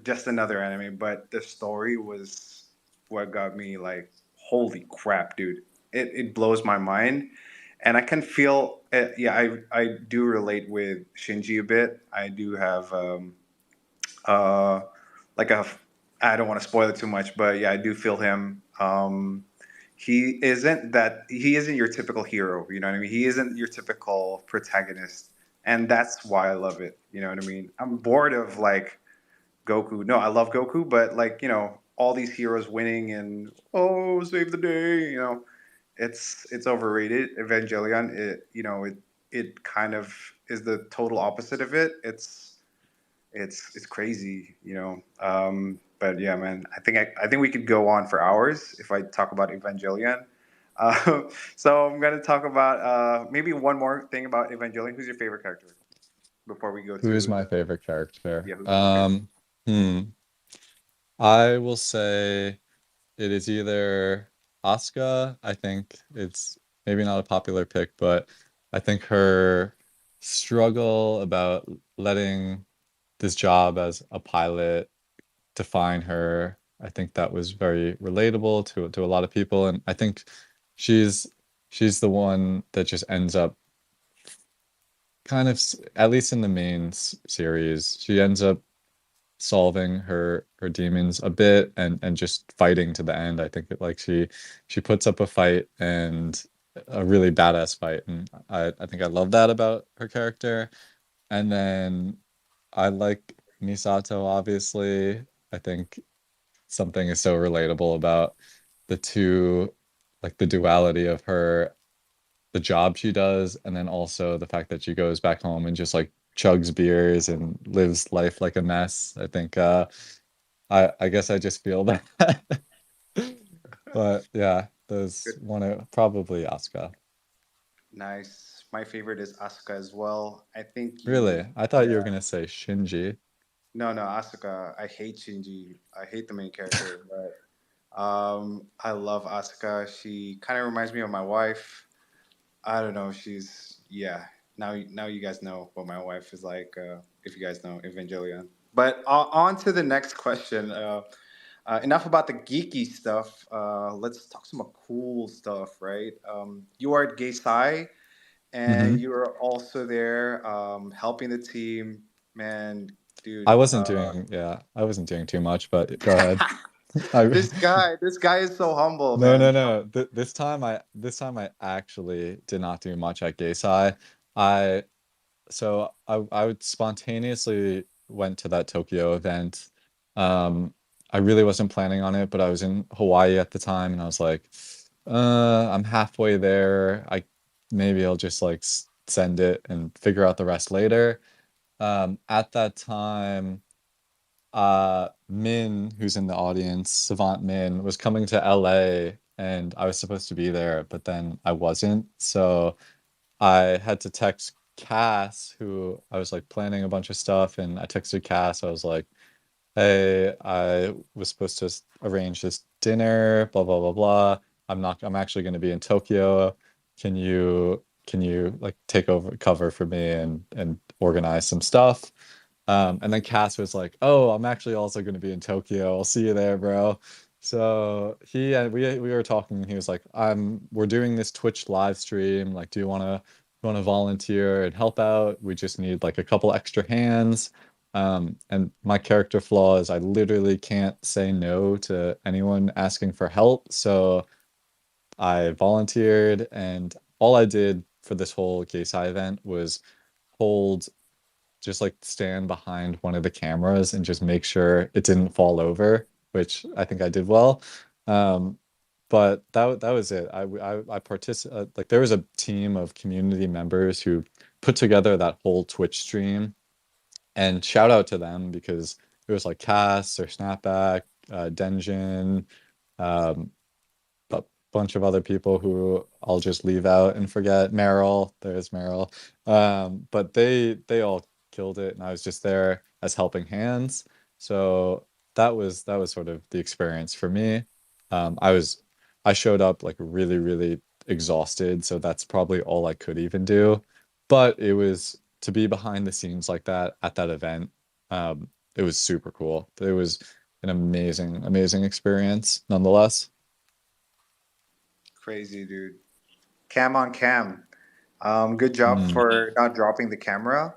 just another anime, but the story was what got me like, holy crap, dude. It blows my mind. And I can feel it. Yeah, I do relate with Shinji a bit. I do have uh like a I don't want to spoil it too much, but yeah, I do feel him. He isn't your typical hero, you know what I mean? He isn't your typical protagonist. And that's why I love it. You know what I mean? I'm bored of like Goku. No, I love Goku, but like, all these heroes winning and save the day, it's overrated. Evangelion, it kind of is the total opposite of it. It's crazy, But yeah, man, I think we could go on for hours if I talk about Evangelion. Uh, so I'm gonna talk about maybe one more thing about Evangelion. Who's your favorite character before we go Who is to my the favorite character? yeah? Who's your favorite? Hmm. I will say it is either Asuka. I think it's maybe not a popular pick, but I think her struggle about letting this job as a pilot define her, I think that was very relatable to a lot of people. And I think she's she's the one that just ends up kind of, at least in the main series, she ends up solving her demons a bit and just fighting to the end. I think that like she puts up a fight, and a really badass fight, and I think I love that about her character. And then I like Misato, obviously. I think something is so relatable about the two, like the duality of her, the job she does, and then also the fact that she goes back home and just like chugs beers and lives life like a mess. I think I guess I just feel that. But yeah, there's Good. one probably Asuka. Nice. My favorite is Asuka as well. I think Really? you, I thought you were yeah. gonna say Shinji. No, no, Asuka. I hate Shinji. I hate the main character, but I love Asuka. She kind of reminds me of my wife. I don't know. She's yeah. Now you guys know what my wife is like. If you guys know Evangelion. But on to the next question. Enough about the geeky stuff. Let's talk some cool stuff, right? You are at Gay Sai, and Hmm. you are also there helping the team. Man, I dude. wasn't doing, yeah, I wasn't doing too much, but go ahead. I This guy is so humble, no, no, man. no. This time I actually did not do much at Gaysai. I I would spontaneously went to that Tokyo event. Um, I really wasn't planning on it, but I was in Hawaii at the time, and I was like, I'm halfway there. Maybe I'll just like send it and figure out the rest later. At that time, Min, who's in the audience, Savant Min, was coming to LA, and I was supposed to be there, but then I wasn't. So I had to text Cass, who I was like planning a bunch of stuff, and I texted Cass. I was like, "Hey, I was supposed to arrange this dinner, blah blah blah blah. I'm actually going to be in Tokyo. Can you like take over cover for me and organize some stuff?" And then Cass was like, "Oh, I'm actually also going to be in Tokyo. I'll see you there, bro." So he and we were talking, and he was like, we're doing this Twitch live stream. Like, do you want to volunteer and help out? We just need like a couple extra hands." And my character flaw is I literally can't say no to anyone asking for help. So I volunteered, and all I did for this whole Gaysai event was hold, just like stand behind one of the cameras and just make sure it didn't fall over, which I think I did well. Um, but that was it. I participated, like there was a team of community members who put together that whole Twitch stream, and shout out to them because it was like Cass or Snapback, Denjin, um, a bunch of other people who I'll just leave out and forget. Meryl, there's Meryl. But they all killed it, and I was just there as helping hands. So that was sort of the experience for me. I was I showed up like really, really exhausted, so that's probably all I could even do. But it was to be behind the scenes like that at that event. It was super cool. It was an amazing, amazing experience nonetheless. Crazy, dude. Cam on cam. Good job Mm. for not dropping the camera.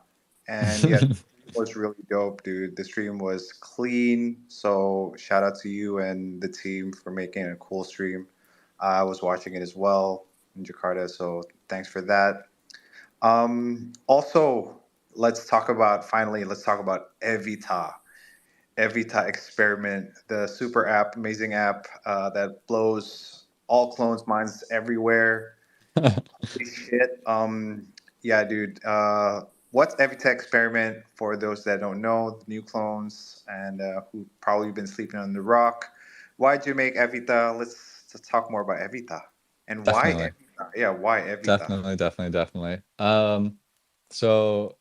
And yeah, the stream was really dope, dude. The stream was clean. So shout out to you and the team for making a cool stream. I was watching it as well in Jakarta. So thanks for that. Also, let's talk about Evita. Evita Experiment, the super app, amazing app that blows all clones' minds everywhere. Holy shit. Yeah, dude. What's Evita Experiment for those that don't know, the new clones and who probably been sleeping on the rock? Why'd you make Evita? Let's talk more about Evita and why Definitely. Evita. Yeah, why Evita? Definitely, definitely, definitely. So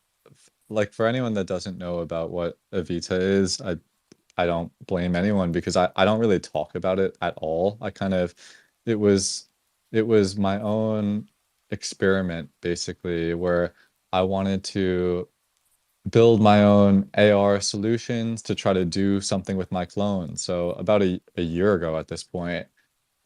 like for anyone that doesn't know about what Evita is, I don't blame anyone because I don't really talk about it at all. I kind of it was it was my own experiment basically where I wanted to build my own AR solutions to try to do something with my clone. So about a year ago at this point,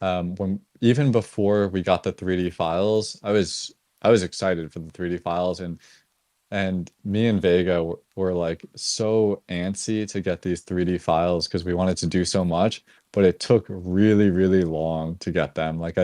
when even before we got the 3D files, I was excited for the 3D files, and me and Vega were like so antsy to get these 3D files because we wanted to do so much, but it took really, really long to get them. Like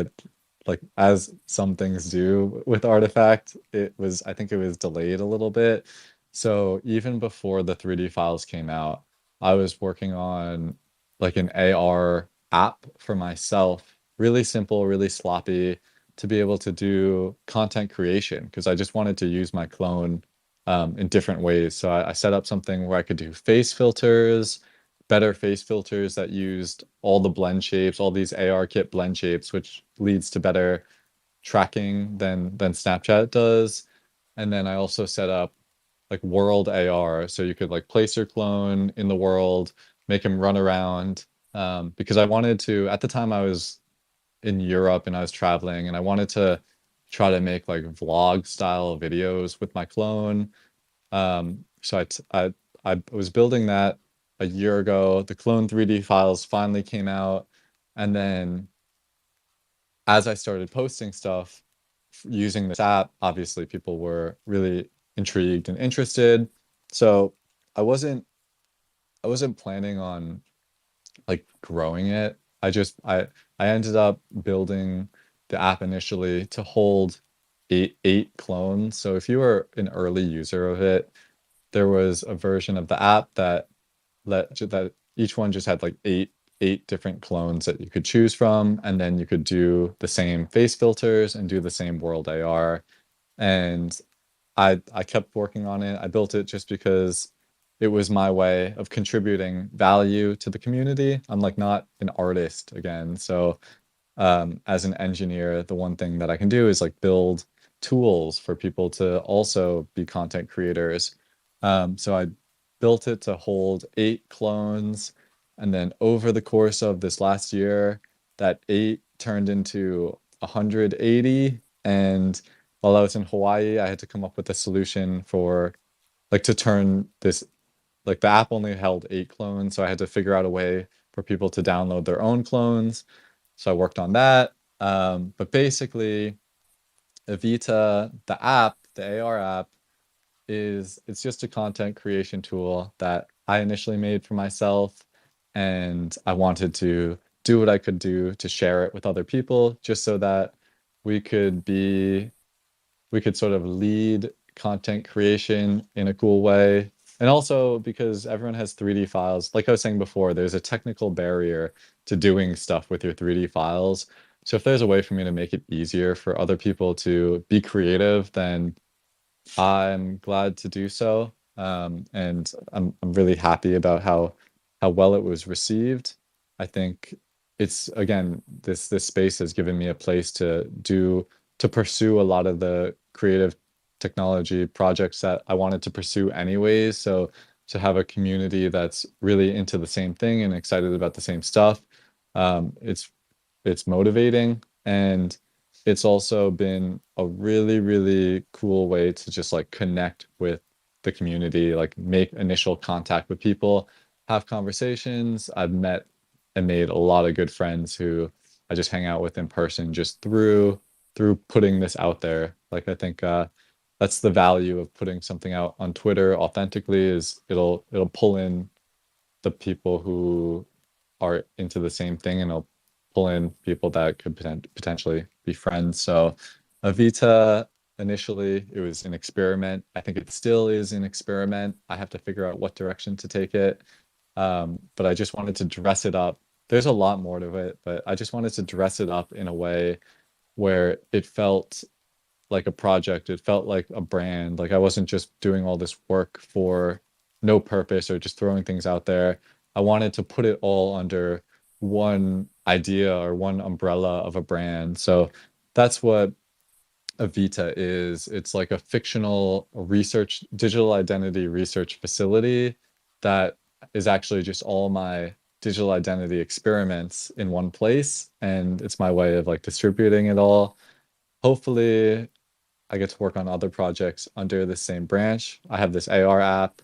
like as some things do with Artifact, I think it was delayed a little bit. So even before the 3D files came out, I was working on like an AR app for myself, really simple, really sloppy, to be able to do content creation because I just wanted to use my clone in different ways. So I set up something where I could do face filters, better face filters that used all the blend shapes, all these ARKit blend shapes, which leads to better tracking than Snapchat does. And then I also set up like world AR, so you could like place your clone in the world, make him run around. Because I wanted to, at the time I was in Europe and I was traveling, and I wanted to try to make like vlog style videos with my clone. So I was building that a year ago. The clone 3D files finally came out, and then as I started posting stuff using this app, obviously people were really intrigued and interested. So I wasn't I wasn't planning on like growing it. I ended up building the app initially to hold eight clones. So if you were an early user of it, there was a version of the app that each one just had like eight different clones that you could choose from, and then you could do the same face filters and do the same world AR. And I kept working on it. I built it just because it was my way of contributing value to the community. I'm like not an artist again, so as an engineer, the one thing that I can do is like build tools for people to also be content creators. So I built it to hold 8 clones, and then over the course of this last year, that 8 turned into 180. And while I was in Hawaii, I had to come up with a solution for like to turn this, like the app only held 8 clones, so I had to figure out a way for people to download their own clones. So I worked on that. But basically, Evita, the app, the AR app, it's just a content creation tool that I initially made for myself, and I wanted to do what I could do to share it with other people, just so that we could be we could sort of lead content creation in a cool way. And also because everyone has 3D files, like I was saying before, there's a technical barrier to doing stuff with your 3D files. So if there's a way for me to make it easier for other people to be creative, then I'm glad to do so. And I'm really happy about how well it was received. I think it's again this space has given me a place to pursue a lot of the creative technology projects that I wanted to pursue anyways. So to have a community that's really into the same thing and excited about the same stuff, it's motivating, and it's also been a really, really cool way to just like connect with the community, like make initial contact with people, have conversations. I've met and made a lot of good friends who I just hang out with in person just through putting this out there. Like I think that's the value of putting something out on Twitter authentically, is it'll pull in the people who are into the same thing, and it'll pull in people that could potentially be friends. So Avita, initially it was an experiment. I think it still is an experiment. I have to figure out what direction to take it. But I just wanted to dress it up. There's a lot more to it, but I just wanted to dress it up in a way where it felt like a project. It felt like a brand. Like I wasn't just doing all this work for no purpose or just throwing things out there. I wanted to put it all under one idea or one umbrella of a brand. So that's what Avita is. It's like a fictional research, digital identity research facility that is actually just all my digital identity experiments in one place. And it's my way of like distributing it all. Hopefully, I get to work on other projects under the same branch. I have this AR app.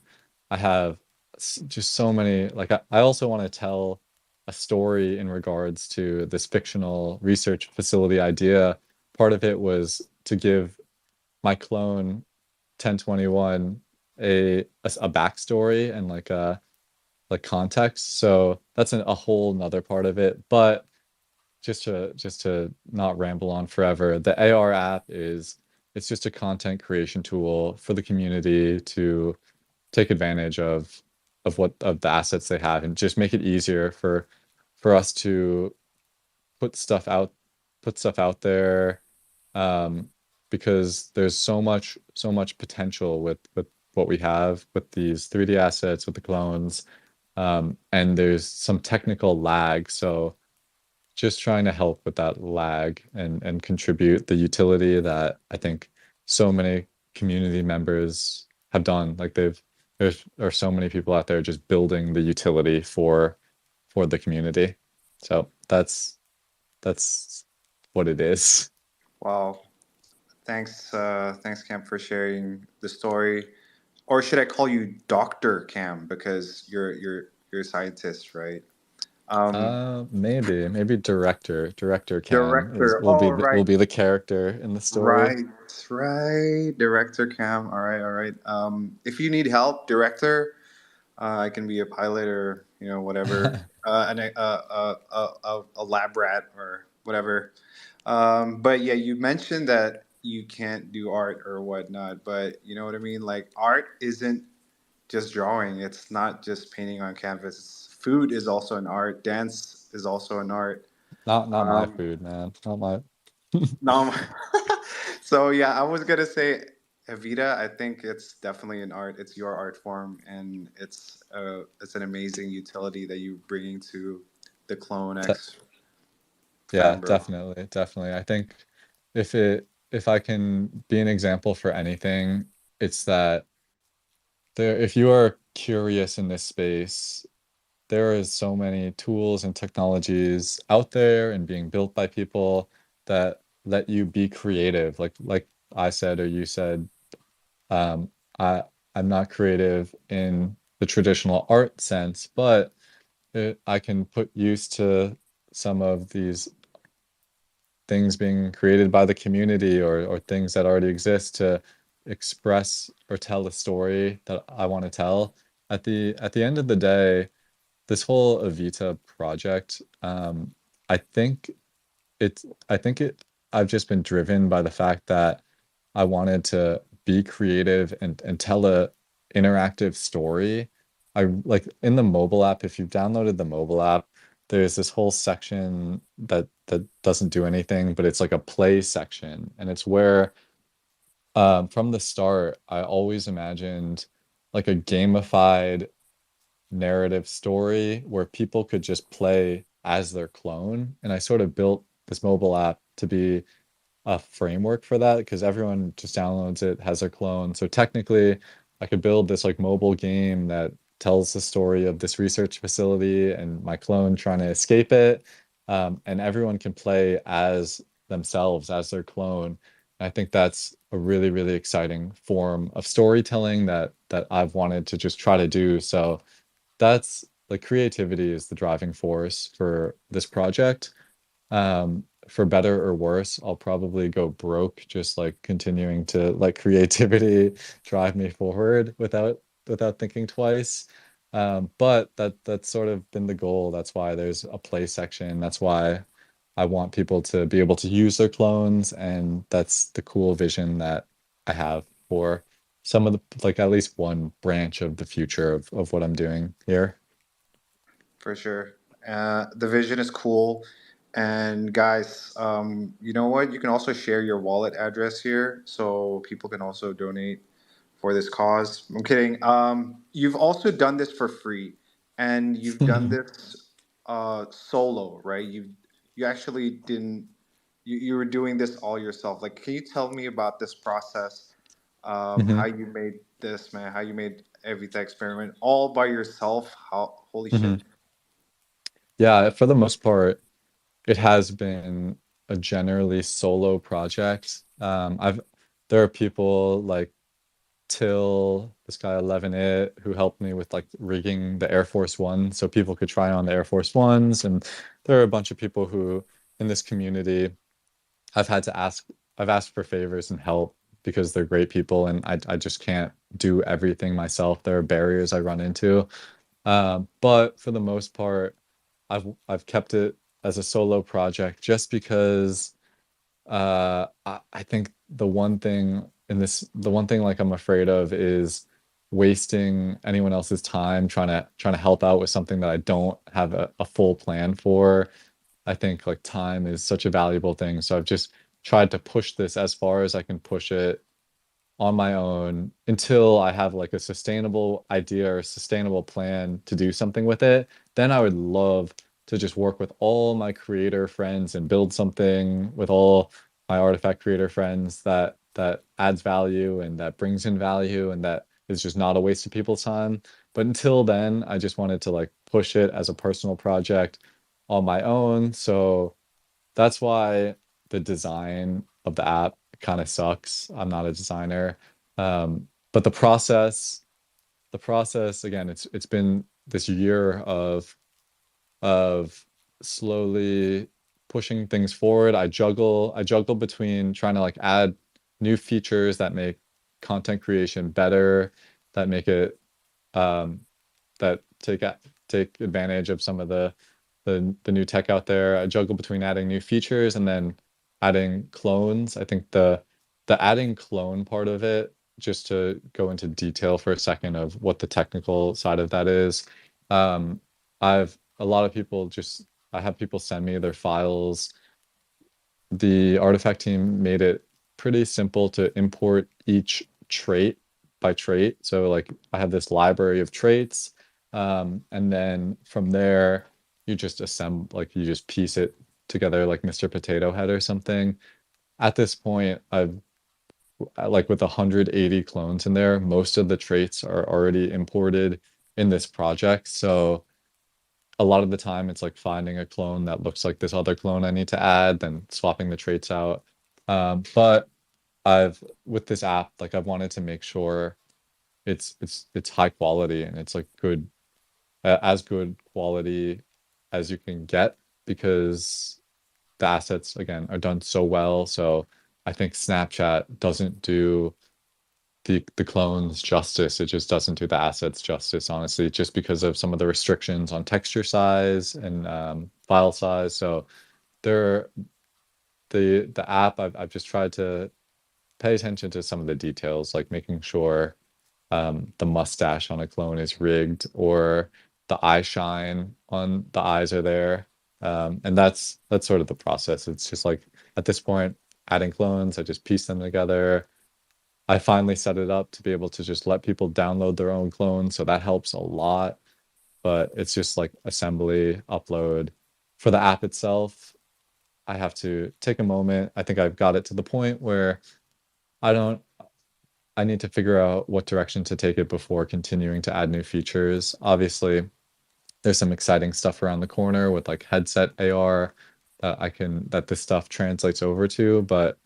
I have just so many, like, I also want to tell a story in regards to this fictional research facility idea. Part of it was to give my clone 1021 a backstory and like a like context. So that's a whole nother part of it. But just to not ramble on forever, the AR app is it's just a content creation tool for the community to take advantage of what of the assets they have and just make it easier for us to put stuff out put stuff out there, um, because there's so much potential with what we have with these 3D assets with the clones, and there's some technical lag. So just trying to help with that lag and contribute the utility that I think so many community members have done. Like there's are so many people out there just building the utility for the community. So that's what it is. Wow. Thanks, Cam, for sharing the story. Or should I call you Doctor Cam because you're a scientist, right? Um, Maybe director Cam is Director. All right. will be the character in the story. Right, right. Director Cam. All right, all right. If you need help, director, I can be a pilot or whatever, a lab rat or whatever. But yeah, you mentioned that you can't do art or whatnot, but you know what I mean. Like art isn't just drawing. It's not just painting on canvas. Food is also an art. Dance is also an art. Not my Um, food, man. Not my no, so yeah, I was gonna say Evita. I think it's definitely an art. It's your art form, and it's an amazing utility that you're bringing to the De- CloneX yeah, fan, bro. definitely. I think if I can be an example for anything, it's that if you are curious in this space, there is so many tools and technologies out there and being built by people that let you be creative. Like I said or you said, um, I I'm not creative in the traditional art sense, but I can put use to some of these things being created by the community or things that already exist to express or tell a story that I want to tell. At the end of the day, this whole Evita project, I think I think I've just been driven by the fact that I wanted to be creative and tell a interactive story. I like in the mobile app, if you've downloaded the mobile app, there's this whole section that doesn't do anything, but it's like a play section. And it's where from the start, I always imagined like a gamified narrative story where people could just play as their clone. And I sort of built this mobile app to be a framework for that because everyone just downloads it, has their clone. So technically, I could build this like mobile game that tells the story of this research facility and my clone trying to escape it. And everyone can play as themselves, as their clone. And I think that's a really, really exciting form of storytelling that I've wanted to just try to do. So that's like creativity is the driving force for this project. For better or worse, I'll probably go broke just like continuing to let creativity drive me forward without thinking twice. But that's sort of been the goal. That's why there's a play section. That's why I want people to be able to use their clones, and that's the cool vision that I have for some of the like at least one branch of the future of what I'm doing here. For sure. The vision is cool. And guys, you know what? You can also share your wallet address here so people can also donate for this cause. I'm kidding. You've also done this for free, and you've done this solo, right? You actually didn't. You were doing this all yourself. Like, can you tell me about this process? How Hmm. you made this, man? How you made everything experiment all by yourself? How? Holy Hmm. shit! Yeah, for the most part, it has been a generally solo project. There are people like Till, this guy 11 who helped me with like rigging the Air Force One so people could try on the Air Force Ones. And there are a bunch of people who in this community I've had to ask, I've asked for favors and help because they're great people and I just can't do everything myself. There are barriers I run into. But for the most part, I've kept it as a solo project, just because I think the one thing like I'm afraid of is wasting anyone else's time trying to help out with something that I don't have a full plan for. I think like time is such a valuable thing, so I've just tried to push this as far as I can push it on my own until I have like a sustainable idea or a sustainable plan to do something with it. Then I would love to just work with all my creator friends and build something with all my artifact creator friends that adds value and that brings in value and that is just not a waste of people's time. But until then, I just wanted to like push it as a personal project on my own. So that's why the design of the app kind of sucks. I'm not a designer. But the process again, it's been this year of slowly pushing things forward. I juggle between trying to like add new features that make content creation better, that make it um, that take advantage of some of the new tech out there. I juggle between adding new features and then adding clones. I think the adding clone part of it, just to go into detail for a second of what the technical side of that is. I've a lot of people just I have people send me their files. The artifact team made it pretty simple to import each trait by trait. So like I have this library of traits, and then from there you just assemble, like you just piece it together like Mr. Potato Head or something. At this point, I've like with 180 clones in there, most of the traits are already imported in this project. So a lot of the time it's like finding a clone that looks like this other clone I need to add, then swapping the traits out. But I've with this app, like I've wanted to make sure it's high quality and it's like good, as good quality as you can get, because the assets again are done so well. So I think Snapchat doesn't do the clones justice. It just doesn't do the assets justice, honestly, just because of some of the restrictions on texture size and file size. So there, the app, I've just tried to pay attention to some of the details, like making sure the mustache on a clone is rigged or the eye shine on the eyes are there. And that's sort of the process. It's just like at this point, adding clones, I just piece them together. I finally set it up to be able to just let people download their own clones, so that helps a lot. But it's just like assembly, upload. For the app itself, I have to take a moment. I think I've got it to the point where I don't I need to figure out what direction to take it before continuing to add new features. Obviously, there's some exciting stuff around the corner with like headset AR that this stuff translates over to, but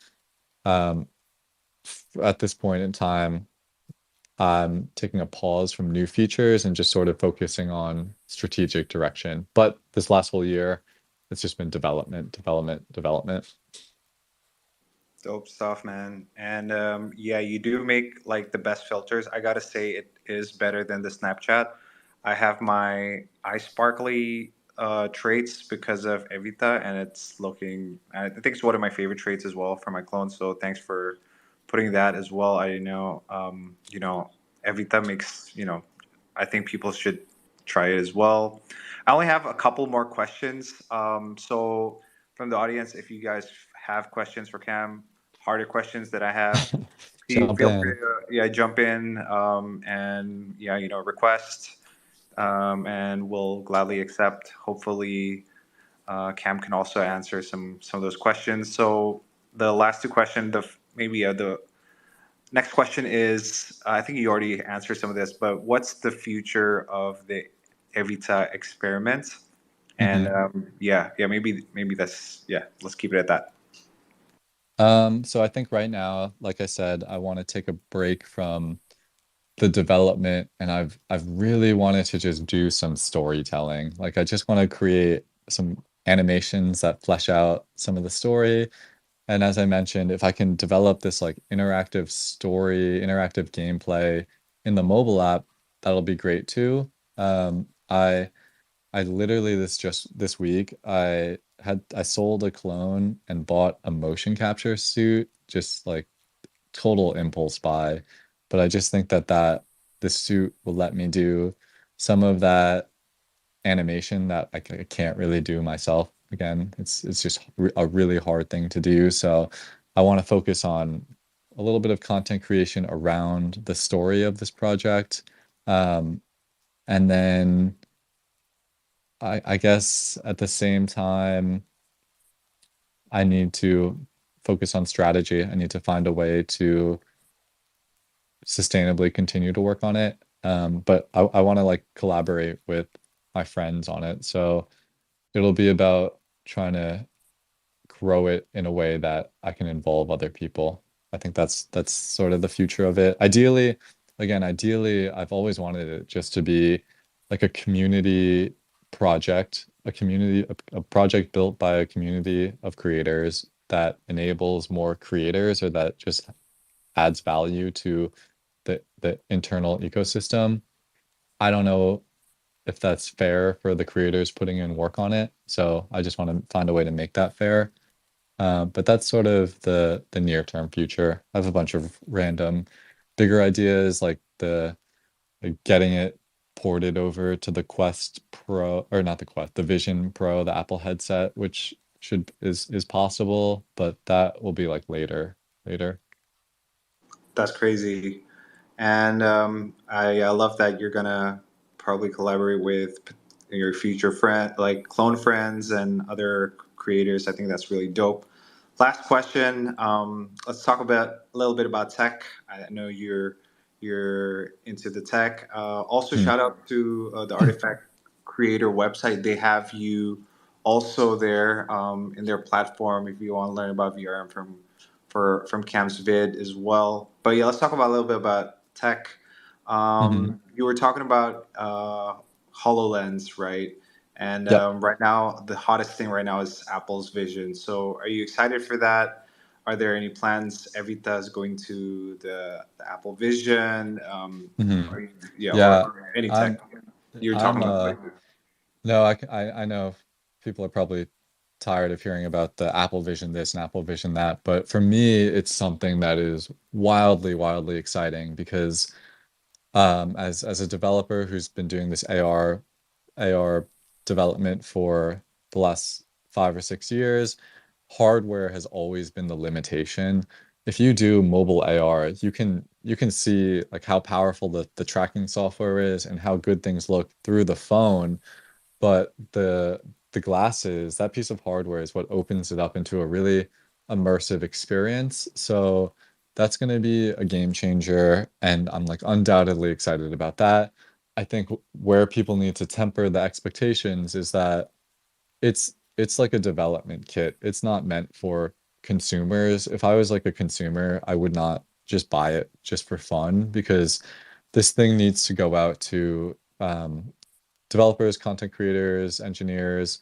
um, at this point in time, I'm taking a pause from new features and just sort of focusing on strategic direction. But this last whole year, it's just been development, development, development. Dope stuff, man. And yeah, you do make like the best filters. I gotta say, it is better than the Snapchat. I have my eye sparkly traits because of Evita, and it's looking. I think it's one of my favorite traits as well for my clones. So thanks for putting that as well. I know, Evita makes. I think people should try it as well. I only have a couple more questions. So from the audience, if you guys have questions for Cam, harder questions that I have, Jump feel free in. to jump in, and request, and we'll gladly accept. Hopefully, Cam can also answer some of those questions. So the last two questions, the next question is, I think you already answered some of this, but what's the future of the Evita experiment? And Mhm. maybe that's let's keep it at that. So I think right now, like I said, I want to take a break from the development, and I've really wanted to just do some storytelling. Like I just want to create some animations that flesh out some of the story. And as I mentioned, if I can develop this like interactive story, interactive gameplay in the mobile app, that'll be great too. I literally this week I sold a clone and bought a motion capture suit, just like total impulse buy. But I just think that this suit will let me do some of that animation that I can't really do myself. Again, it's just a really hard thing to do. So I want to focus on a little bit of content creation around the story of this project. And then I guess at the same time, I need to focus on strategy. I need to find a way to sustainably continue to work on it. But I want to like collaborate with my friends on it. So it'll be about trying to grow it in a way that I can involve other people. I think that's sort of the future of it. Ideally, again, ideally, I've always wanted it just to be like a community project, a project built by a community of creators that enables more creators or that just adds value to the internal ecosystem. I don't know if that's fair for the creators putting in work on it. So I just want to find a way to make that fair. But that's sort of the near term future. I have a bunch of random bigger ideas like getting it ported over to the Quest Pro, or not the Quest, the Vision Pro, the Apple headset, which is possible, but that will be like later. That's crazy. And I love that you're gonna probably collaborate with your future friend, like clone friends and other creators. I think that's really dope. Last question. Let's talk about a little bit about tech. I know you're into the tech. Also, Hmm. shout out to the Artifact Creator website. They have you also there in their platform if you want to learn about VRM from Cam's vid as well. But yeah, let's talk about a little bit about tech. Hmm. You were talking about HoloLens, right? And Yep. right now, the hottest thing right now is Apple's Vision. So, are you excited for that? Are there any plans? Evita is going to the Apple Vision. Hmm. Yeah, Yeah. or any tech I'm you're I'm talking about right now. No, I know people are probably tired of hearing about the Apple Vision this and Apple Vision that, but for me, it's something that is wildly exciting because as a developer who's been doing this AR development for the last 5 or 6 years, hardware has always been the limitation. If you do mobile AR, you can see like how powerful the tracking software is and how good things look through the phone, but the glasses, that piece of hardware is what opens it up into a really immersive experience. So that's going to be a game changer, and I'm like undoubtedly excited about that. I think where people need to temper the expectations is that it's like a development kit. It's not meant for consumers. If I was like a consumer, I would not just buy it just for fun, because this thing needs to go out to developers, content creators, engineers,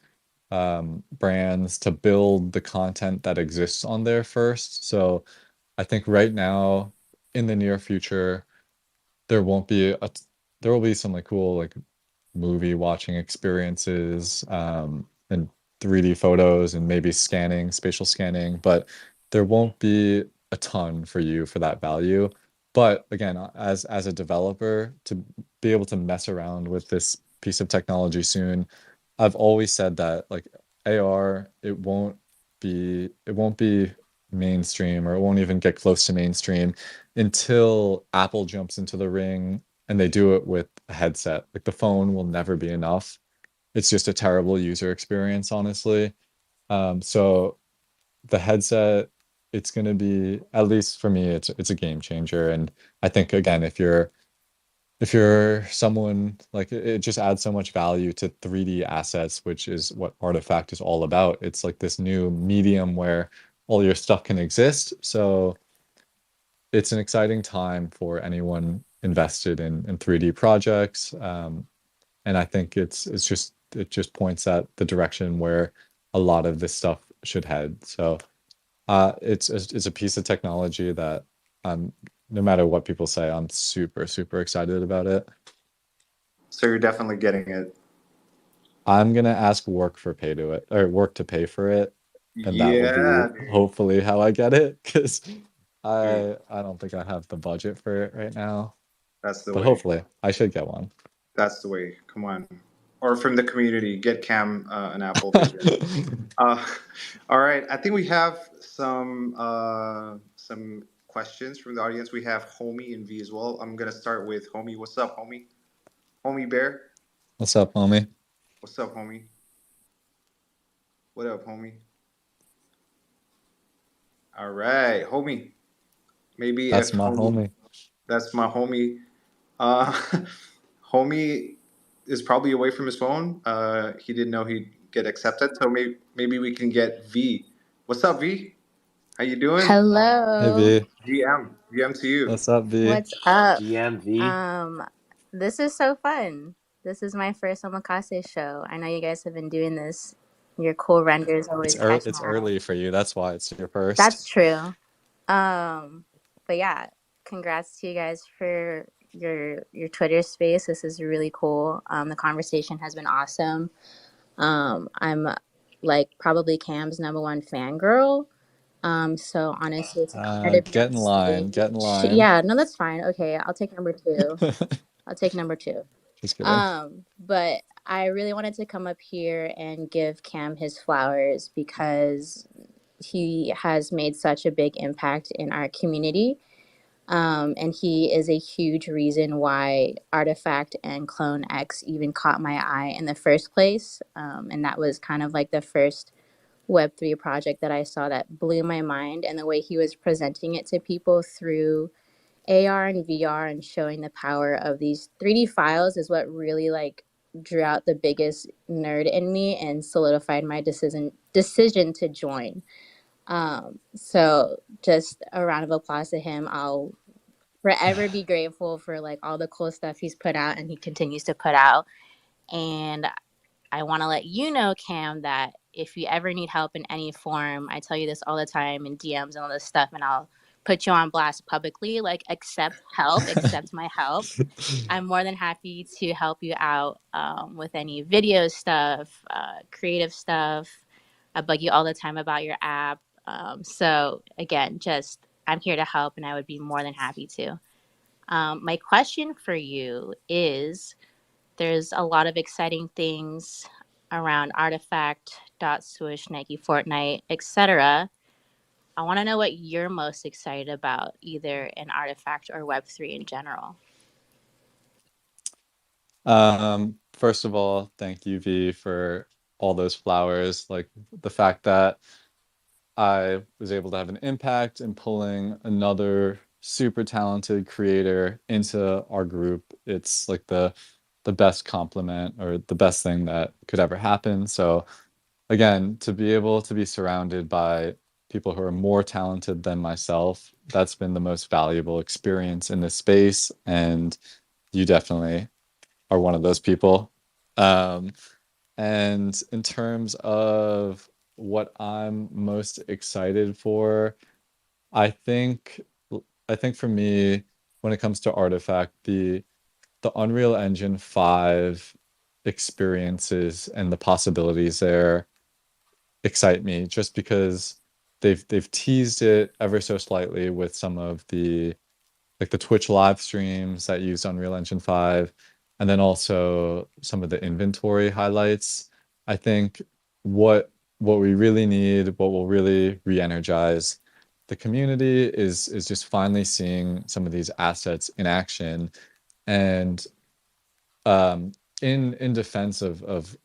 brands to build the content that exists on there first. So I think right now, in the near future, there won't be a there will be some like cool like movie watching experiences, and 3D photos and maybe spatial scanning, but there won't be a ton for you for that value. But again, as a developer, to be able to mess around with this piece of technology soon, I've always said that like AR, it won't be mainstream, or it won't even get close to mainstream until Apple jumps into the ring and they do it with a headset. Like the phone will never be enough. It's just a terrible user experience, honestly. So the headset, it's going to be, at least for me, it's a game changer. And I think again, if you're someone like it just adds so much value to 3D assets, which is what Artifact is all about. It's like this new medium where all your stuff can exist. So it's an exciting time for anyone invested in 3D projects. And I think it just points at the direction where a lot of this stuff should head. So it's a piece of technology that no matter what people say, I'm super excited about it. So you're definitely getting it. I'm gonna ask work for pay to it, or work to pay for it, and that will be Yeah, dude. hopefully how I get it, because Dude, I don't think I have the budget for it right now. that's the But way. hopefully I should get one. That's the way. Come on. Or from the community, get Cam an Apple, baby. Uh, all right. I think we have some questions from the audience. We have Homie and V as well. I'm gonna start with Homie. What's up, Homie? Homie Bear. What's up, homie? What's up, Homie? What up, Homie? All right, Homie. Maybe That's if my Homie, homie. that's my Homie. Uh, Homie is probably away from his phone. He didn't know he'd get accepted, so maybe we can get V. What's up, V? How you doing? Hey Hello. V, GM to you. what's up, V? What's up? GMV. Um, this is so fun. This is my first Omakase show. I know you guys have been doing this. Your cool renders always catch my It's eye. early for you. That's why it's your first. That's true. But yeah, congrats to you guys for your Twitter space. This is really cool. The conversation has been awesome. I'm like probably Cam's number one fangirl. So honestly, to kind of be Get on in line. Get in stage, line. yeah, no, that's fine. Okay, I'll take number two. I'll take number two. Just kidding. But I really wanted to come up here and give Cam his flowers because he has made such a big impact in our community. And he is a huge reason why Artifact and CloneX even caught my eye in the first place. And that was kind of like the first Web3 project that I saw that blew my mind, and the way he was presenting it to people through AR and VR and showing the power of these 3D files is what really like drew out the biggest nerd in me and solidified my decision to join. So just a round of applause to him. I'll forever be grateful for like all the cool stuff he's put out and he continues to put out. And I want to let you know, Cam, that if you ever need help in any form, I tell you this all the time in DMs and all this stuff, and I'll put you on blast publicly. Like, accept help, accept my help. I'm more than happy to help you out with any video stuff, creative stuff. I bug you all the time about your app. So, again, just I'm here to help, and I would be more than happy to. My question for you is there's a lot of exciting things around Artifact, Dot Swish, Nike, Fortnite, etc. I want to know what you're most excited about, either in Artifact or Web3 in general. First of all, thank you, V, for all those flowers. Like the fact that I was able to have an impact in pulling another super talented creator into our group. It's like the best compliment or the best thing that could ever happen. So again, to be able to be surrounded by people who are more talented than myself, that's been the most valuable experience in this space. And you definitely are one of those people. Um, and in terms of what I'm most excited for, I think I think for me, when it comes to Artifact, the Unreal Engine 5 experiences and the possibilities there excite me just because they've teased it ever so slightly with some of the like the Twitch live streams that used Unreal Engine 5, and then also some of the inventory highlights. I think what what we really need, what will really re-energize the community is just finally seeing some of these assets in action. And um, in defense of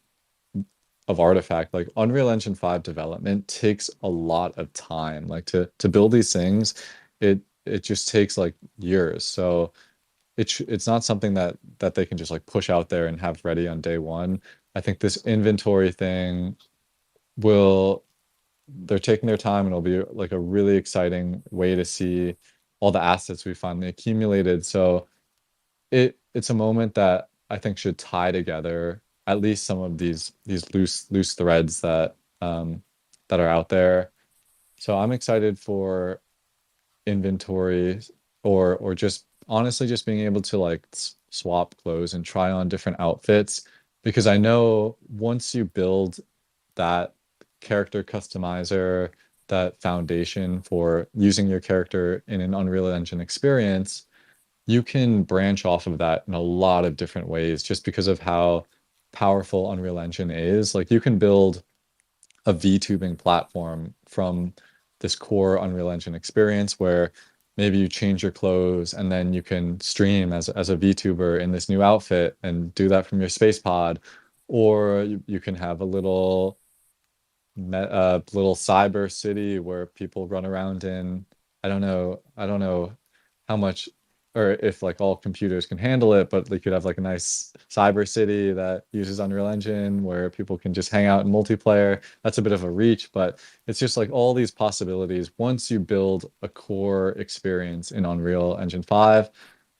Artifact, like Unreal Engine 5 development takes a lot of time. Like to build these things, it just takes like years. So it's not something that they can just like push out there and have ready on day one. I think this inventory thing will they're taking their time and it'll be like a really exciting way to see all the assets we finally accumulated. So it's a moment that I think should tie together at least some of these loose threads that are out there. So I'm excited for inventory or just honestly just being able to like swap clothes and try on different outfits because I know once you build that character customizer, that foundation for using your character in an Unreal Engine experience, you can branch off of that in a lot of different ways just because of how powerful Unreal Engine is. Like you can build a VTubing platform from this core Unreal Engine experience where maybe you change your clothes and then you can stream as a VTuber in this new outfit and do that from your space pod. Or you can have a little cyber city where people run around in. I don't know how much or if like all computers can handle it, but you could have like a nice cyber city that uses Unreal Engine where people can just hang out in multiplayer. That's a bit of a reach, but it's just like all these possibilities. Once you build a core experience in Unreal Engine 5,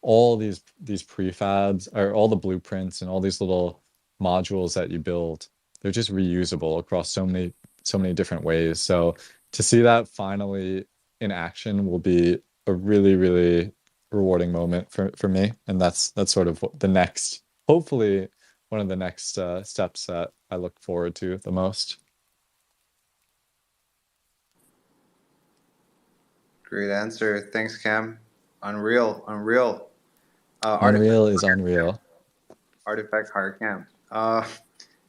all these prefabs or all the blueprints and all these little modules that you build, they're just reusable across so many different ways. So to see that finally in action will be a really, really rewarding moment for me. And that's sort of the next, hopefully one of the next steps that I look forward to the most. Great answer. Thanks, Cam. Unreal, unreal. Artifact, Unreal is unreal. artifact, hire Cam.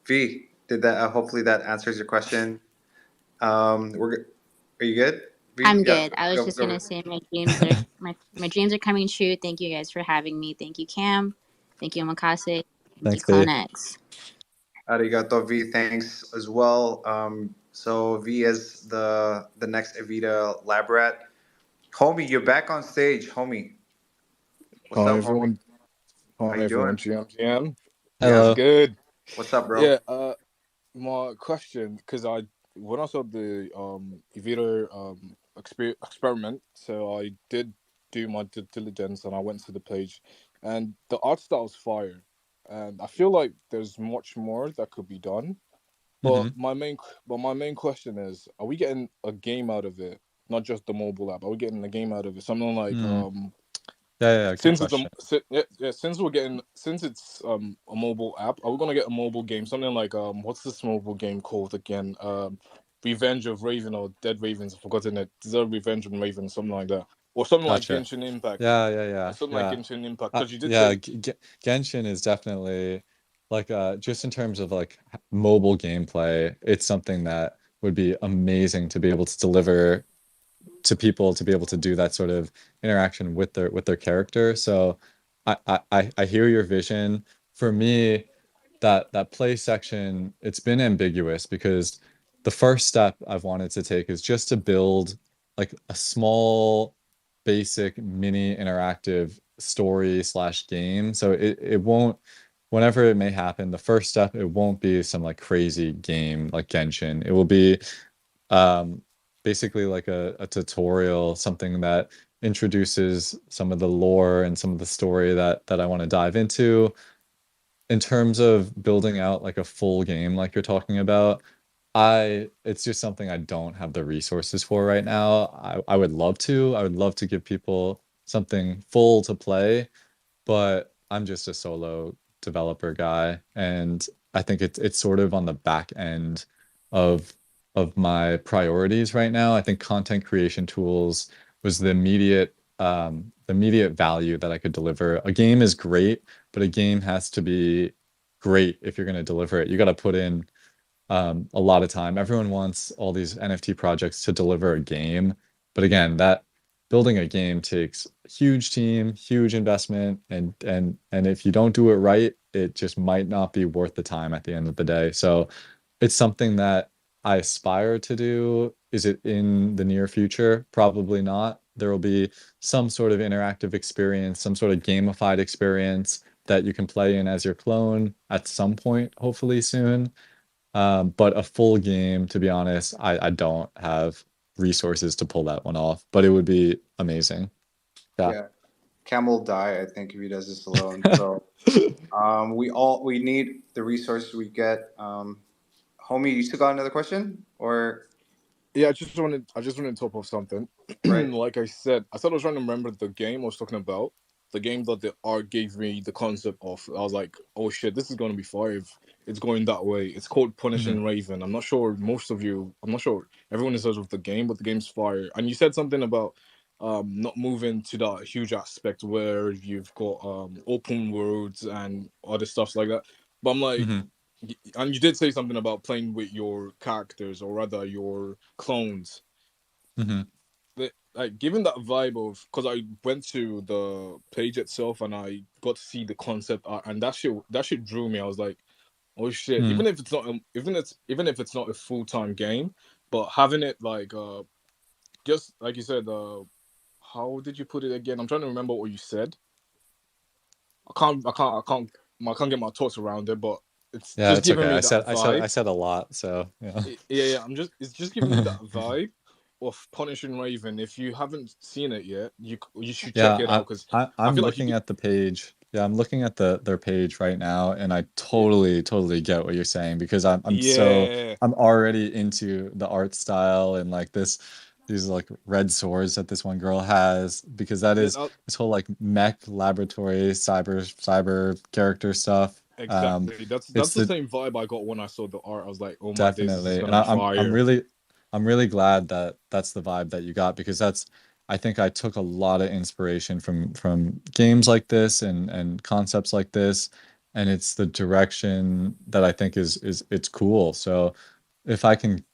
V, did that? Hopefully that answers your question. Are you good? V, I'm yeah, good. I was go just go. gonna say my dreams are coming true. Thank you guys for having me. Thank you, Cam. Thank you, Omakase. Thank you, Thanks, V. CloneX. Arigato, V. Thanks as well. So V is the next Evita lab rat. Homie, you're back on stage, homie. What's Hi up, homie? everyone. How Hi you doing? everyone. GM. What's Yeah. Hello. good? What's up, bro? Yeah. My question, because when I saw the Evito experiment, so I did do my due diligence and I went to the page, and the art style's fire, and I feel like there's much more that could be done. But Hmm. my main question is, are we getting a game out of it? Not just the mobile app. Are we getting a game out of it? Something like Mm. Yeah, good since it's question. since it's a mobile app, are we gonna get a mobile game? Something like what's this mobile game called again? Revenge of Raven or Dead Ravens. I've forgotten it. Is there Revenge of Raven, something like that, or something like Gotcha. Genshin Impact, Yeah. or something like Genshin Impact? Because you did Yeah, say Genshin is definitely like just in terms of like mobile gameplay, it's something that would be amazing to be able to deliver to people to be able to do that sort of interaction with their character. So I hear your vision. For me, that play section, it's been ambiguous because the first step I've wanted to take is just to build like a small basic mini interactive story slash game. So it won't, whenever it may happen, the first step, it won't be some like crazy game like Genshin. It will be um, basically like a tutorial, something that introduces some of the lore and some of the story that I want to dive into. In terms of building out like a full game like you're talking about, it's just something I don't have the resources for right now. I would love to. I would love to give people something full to play, but I'm just a solo developer guy, and I think it's sort of on the back end of my priorities right now. I think content creation tools was the immediate value that I could deliver. A game is great, but a game has to be great if you're going to deliver it. You got to put in a lot of time. Everyone wants all these NFT projects to deliver a game, but again, that building a game takes huge team, huge investment, and if you don't do it right, it just might not be worth the time at the end of the day. So it's something that I aspire to do. Is it in the near future? Probably not. There will be some sort of interactive experience, some sort of gamified experience that you can play in as your clone at some point, hopefully soon. But a full game, to be honest, I don't have resources to pull that one off, but it would be amazing. Yeah. Yeah, Cam will die, I think, if he does this alone. So we need the resources we get. Homie, you still got another question, or yeah. I just wanted to top off something. right? Like I said I was trying to remember the game I was talking about. the game that the art gave me the concept of. I was like, oh shit, this is gonna be fire if it's going that way. It's called Mhm. Punishing Raven. I'm not sure I'm not sure everyone is with the game, but the game's fire. And you said something about not moving to that huge aspect where you've got open worlds and other stuffs like that. But I'm like, Mhm. and you did say something about playing with your characters, or rather your clones. Mhm. Like, given that vibe of, because I went to the page itself and I got to see the concept art, and that shit drew me. I was like, oh shit! Mhm. Even if it's not a full time game, but having it like just like you said, how did you put it again? I'm trying to remember what you said. I can't get my thoughts around it, but it's Yeah, just it's giving okay. me I that said I said I vibe. said a lot, so yeah. Yeah, it's just giving me that vibe of Punishing Raven. If you haven't seen it yet, you should check Yeah, it out, because I I'm feel like you looking could. at the page. Yeah, I'm looking at their page right now, and I Yeah, totally get what you're saying because yeah, I'm already into the art style and like these like red swords that this one girl has because that yeah, is this whole like mech laboratory cyber character stuff. exactly. That's It's the the same vibe I got when I saw the art. I was like, oh my days, this is Definitely. gonna And be I'm fire. I'm really glad that that's the vibe that you got because that's I think I took a lot of inspiration from games like this and concepts like this and it's the direction that I think is it's cool. So if I can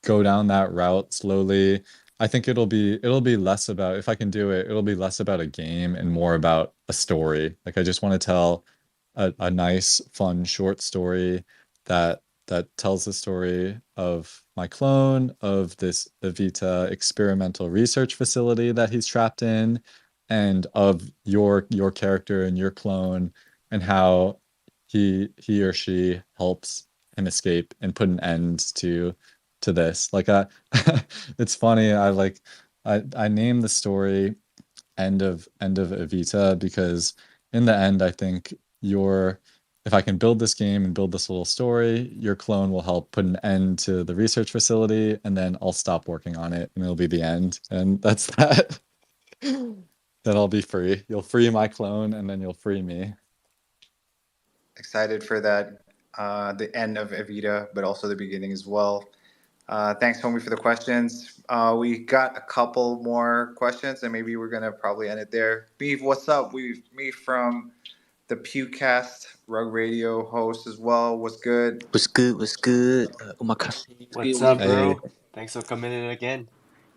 go down that route slowly. I think it'll be less about if I can do it, it'll be less about a game and more about a story. Like I just want to tell a nice, fun, short story that tells the story of my clone, of this Evita experimental research facility that he's trapped in, and of your character and your clone and how he or she helps him escape and put an end to this. Like it's funny. I named the story End of Evita because in the end, I think your if I can build this game and build this little story, your clone will help put an end to the research facility, and then I'll stop working on it, and it'll be the end. And that's that. Then I'll be free. You'll free my clone, and then you'll free me. Excited for that, the end of Evita, but also the beginning as well. Thanks, homie, for the questions. We got a couple more questions, and maybe we're gonna probably end it there. Beef, what's up? Me from the Pewcast Rug Radio host as well. What's good? What's good? What's good? Omakase. What's good? What's What's up, good? Hey, bro? Thanks for coming in again.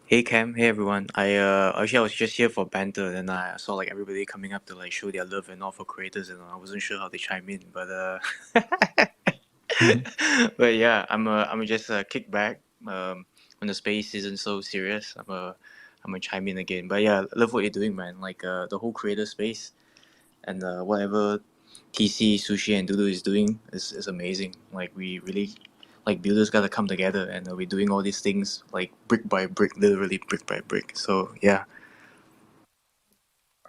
Hey Cam. Hey everyone. I was just here for banter, and I saw like everybody coming up to like show their love and all for creators, and I wasn't sure how they chime in, but but yeah, I'm just kick back. When the space isn't so serious, I'm gonna chime in again. But yeah, love what you're doing, man. Like the whole creator space and whatever TC, Sushi, and Dudu is doing is amazing. Like we really, like builders gotta come together, and we're doing all these things like brick by brick, literally brick by brick. So yeah.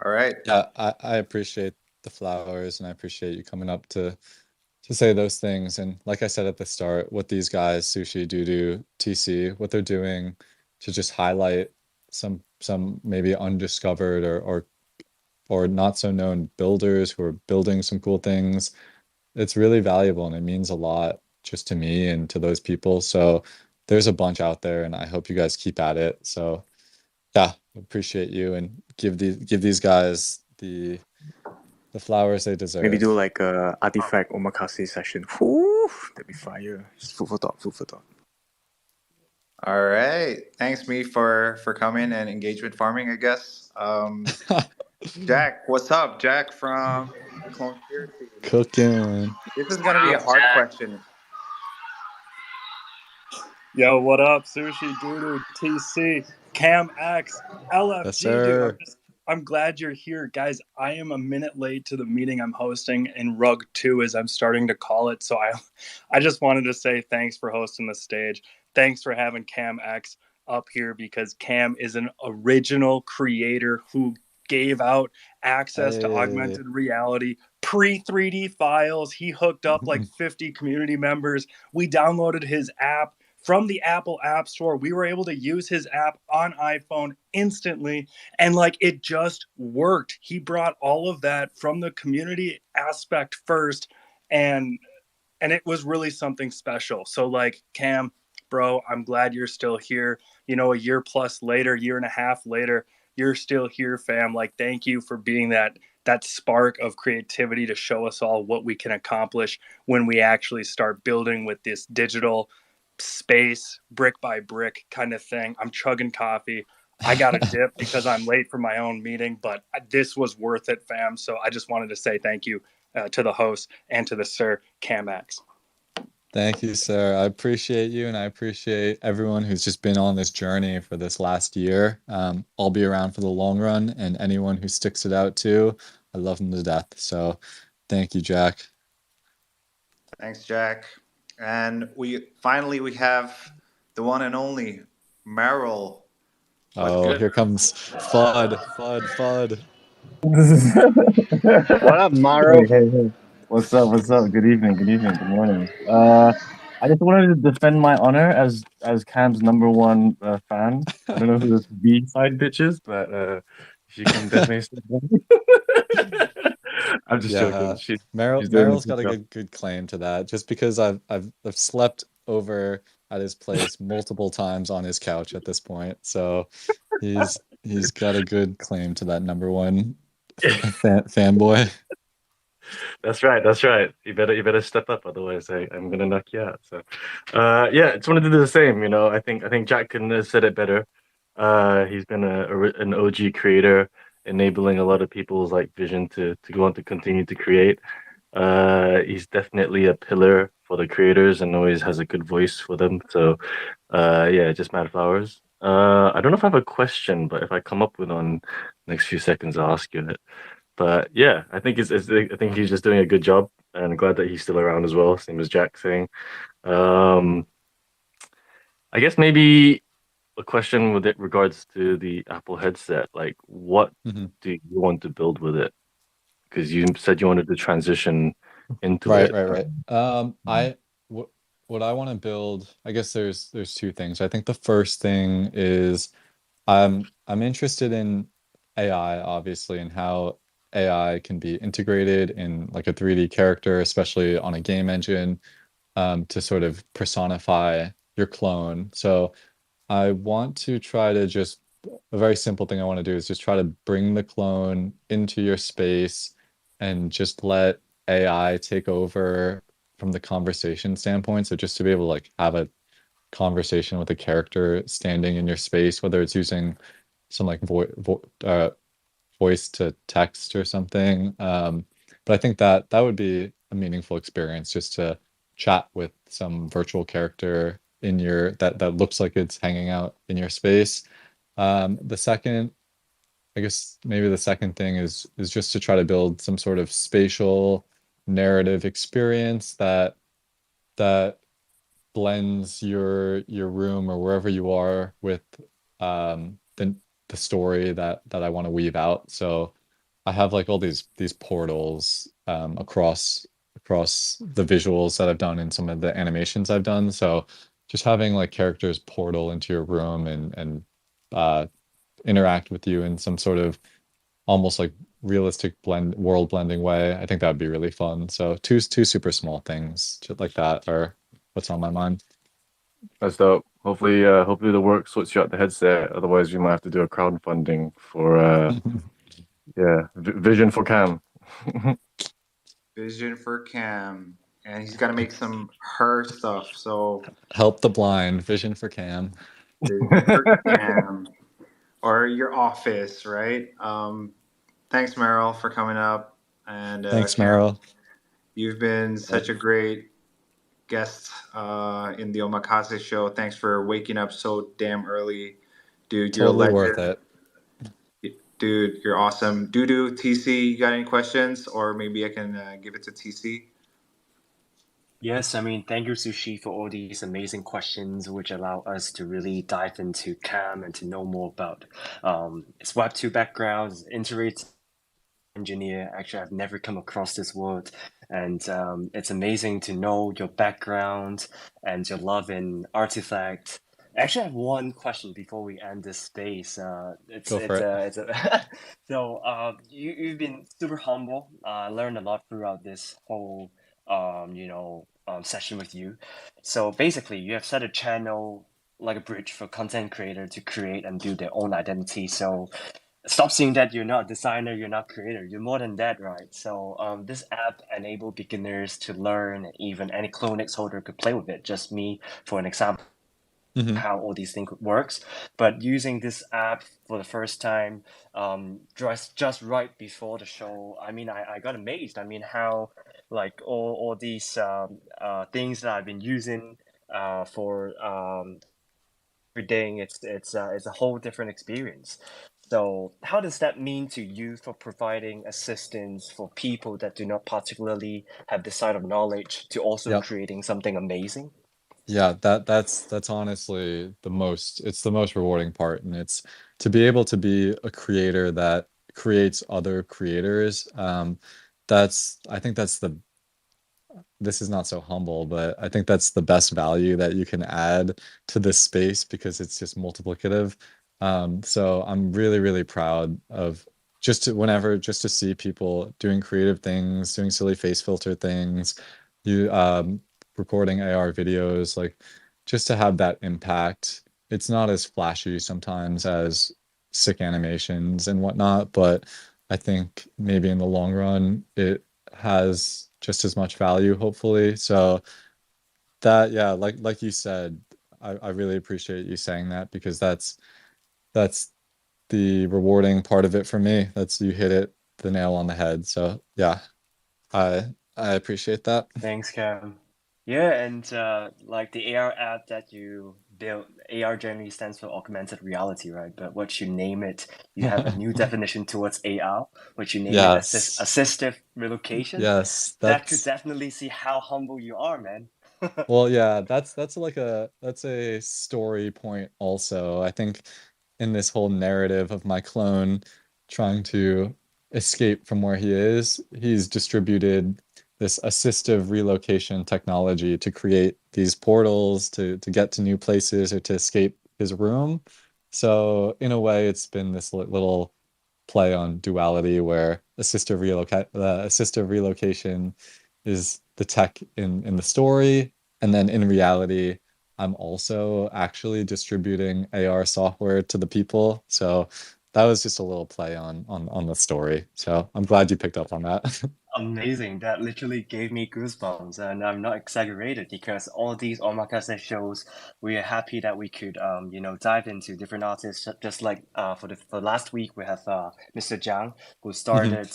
All right. yeah, I appreciate the flowers, and I appreciate you coming up to say those things. And like I said at the start, what these guys, Sushi, Dudu, TC, what they're doing to just highlight some maybe undiscovered or not so known builders who are building some cool things. It's really valuable and it means a lot just to me and to those people. So there's a bunch out there and I hope you guys keep at it. So yeah, appreciate you and give these guys the flowers they Maybe do deserve. like a artifact omakase session. Whew, that'd be fire. Just food for thought. Food for thought. All right. Thanks, me, for coming and engagement farming, I guess. Jack, what's up? Jack from Clone Conspiracy. Cooking. This is gonna be a hard question. Yo, what up, Sushi, Dudu, TC, Cam X, Yes, LFG, dude. sir. I'm glad you're here, guys. I am a minute late to the meeting I'm hosting in Rug 2, as I'm starting to call it. So I just wanted to say thanks for hosting the stage. Thanks for having Cam X up here because Cam is an original creator who gave out access to Hey. augmented reality pre 3D files. He hooked up like 50 community members. We downloaded his app from the Apple App Store. We were able to use his app on iPhone instantly, and like it just worked. He brought all of that from the community aspect first, and it was really something special. So like, Cam, bro, I'm glad you're still here. You know, a year plus later, year and a half later, you're still here, fam. Like, thank you for being that spark of creativity to show us all what we can accomplish when we actually start building with this digital space, brick by brick kind of thing. I'm chugging coffee. I got a dip because I'm late for my own meeting, but this was worth it, fam. So I just wanted to say thank you to the host and to the Sir CamX. Thank you, sir. I appreciate you, and I appreciate everyone who's just been on this journey for this last year. I'll be around for the long run, and anyone who sticks it out too, I love them to death. So thank you, Jack. Thanks, Jack. And we have the one and only Meryl. What's Oh, good? here comes Fudd. What up, Hey, Mario? hey, hey. What's up? What's up? Good evening. Good evening. Good morning. I just wanted to defend my honor as Cam's number one fan. I don't know who this B side bitch is, but she can definitely. I'm just joking. Yeah, She's doing a Meryl's good got a job. good claim to that. Just because I've slept over at his place multiple times on his couch at this point, so he's got a good claim to that number one fanboy. That's right. That's right. You better step up, otherwise I'm gonna knock you out. So, yeah, just wanted to do the same. You know, I think Jack couldn't have said it better. He's been an OG creator, enabling a lot of people's like vision to go on to continue to create. He's definitely a pillar for the creators and always has a good voice for them. So, yeah, just mad flowers. I don't know if I have a question, but if I come up with one next few seconds, I'll ask you it. But yeah, I think I think he's just doing a good job, and glad that he's still around as well. Same as Jack saying. Um, I guess maybe a question with it regards to the Apple headset. Like, what Mhm. do you want to build with it? Because you said you wanted to transition into Right, it. right, right. What I want to build, I guess there's two things. I think the first thing is I'm interested in AI, obviously, and how AI can be integrated in like a 3D character, especially on a game engine, to sort of personify your clone. So I want to try to just a very simple thing I want to do is just try to bring the clone into your space and just let AI take over from the conversation standpoint. So just to be able to like have a conversation with a character standing in your space, whether it's using some like voice to text or something. But I think that that would be a meaningful experience just to chat with some virtual character in your that looks like it's hanging out in your space. The second, I guess maybe the second thing is just to try to build some sort of spatial narrative experience that blends your room or wherever you are with the story that I want to weave out. So I have like all these portals across the visuals that I've done and some of the animations I've done. So just having like characters portal into your room and uh, interact with you in some sort of almost like realistic world blending way. I think that would be really fun. So two super small things just like that are what's on my mind. That's dope. Hopefully the work sorts you out the headset. Otherwise, we might have to do a crowdfunding for yeah, Vision for Cam. Vision for Cam, and he's got to make some her stuff. So Help the blind, vision for Cam. Vision for Cam, or your office, right? Thanks, Meryl, for coming up, and Thanks, Cam, Meryl. you've been such a great guest in the Omakase show. Thanks for waking up so damn early, dude. You're a Totally worth legend. it. Dude, you're awesome. Dudu, TC, you got any questions? Or maybe I can give it to TC. Yes, I mean, thank you, Sushi, for all these amazing questions, which allow us to really dive into CAM and to know more about its Web2 background, its iterative engineer. Actually, I've never come across this word and it's amazing to know your background and your love in artifact. Actually, I have one question before we end this space. Go for it. It's a so you've been super humble. I learned a lot throughout this whole session with you. So basically, you have set a channel like a bridge for content creator to create and build their own identity. So stop seeing that you're not a designer, you're not creator, you're more than that, right? So this app enable beginners to learn, even any CloneX holder could play with it. Just me, for an example, Hmm. how all these things works. But using this app for the first time, just right before the show, I mean, I got amazed. I mean, how like all these things that I've been using for everything, it's a whole different experience. So how does that mean to you for providing assistance for people that do not particularly have the side of knowledge to also Yep. creating something amazing? Yeah, that's honestly it's the most rewarding part, and it's to be able to be a creator that creates other creators. I think that's the this is not so humble, but I think that's the best value that you can add to this space because it's just multiplicative. So I'm really, really proud of just to see people doing creative things, doing silly face filter things, you recording AR videos, like just to have that impact. It's not as flashy sometimes as sick animations and whatnot, but I think maybe in the long run, it has just as much value, hopefully. So that, yeah, like you said, I really appreciate you saying that because that's the rewarding part of it for me. That's you hit it the nail on the head. So yeah, I appreciate that. Thanks, Cam. Yeah, and like the AR app that you built, AR generally stands for augmented reality, right? But what you name it, you have a new definition towards AR, which you name it Yes. assistive relocation. Yes, That could that's definitely see how humble you are, man. well, yeah, that's like that's a story point also. I think in this whole narrative of my clone trying to escape from where he is, he's distributed this assistive relocation technology to create these portals to get to new places or to escape his room. So in a way, it's been this little play on duality where assistive relocation is the tech in the story, and then in reality, I'm also actually distributing AR software to the people. So that was just a little play on the story. So I'm glad you picked up on that. Amazing. That literally gave me goosebumps, and I'm not exaggerated because all these omakase shows, we are happy that we could, dive into different artists. Just like for last week, we have Mr. Zhang, who Mhm. started,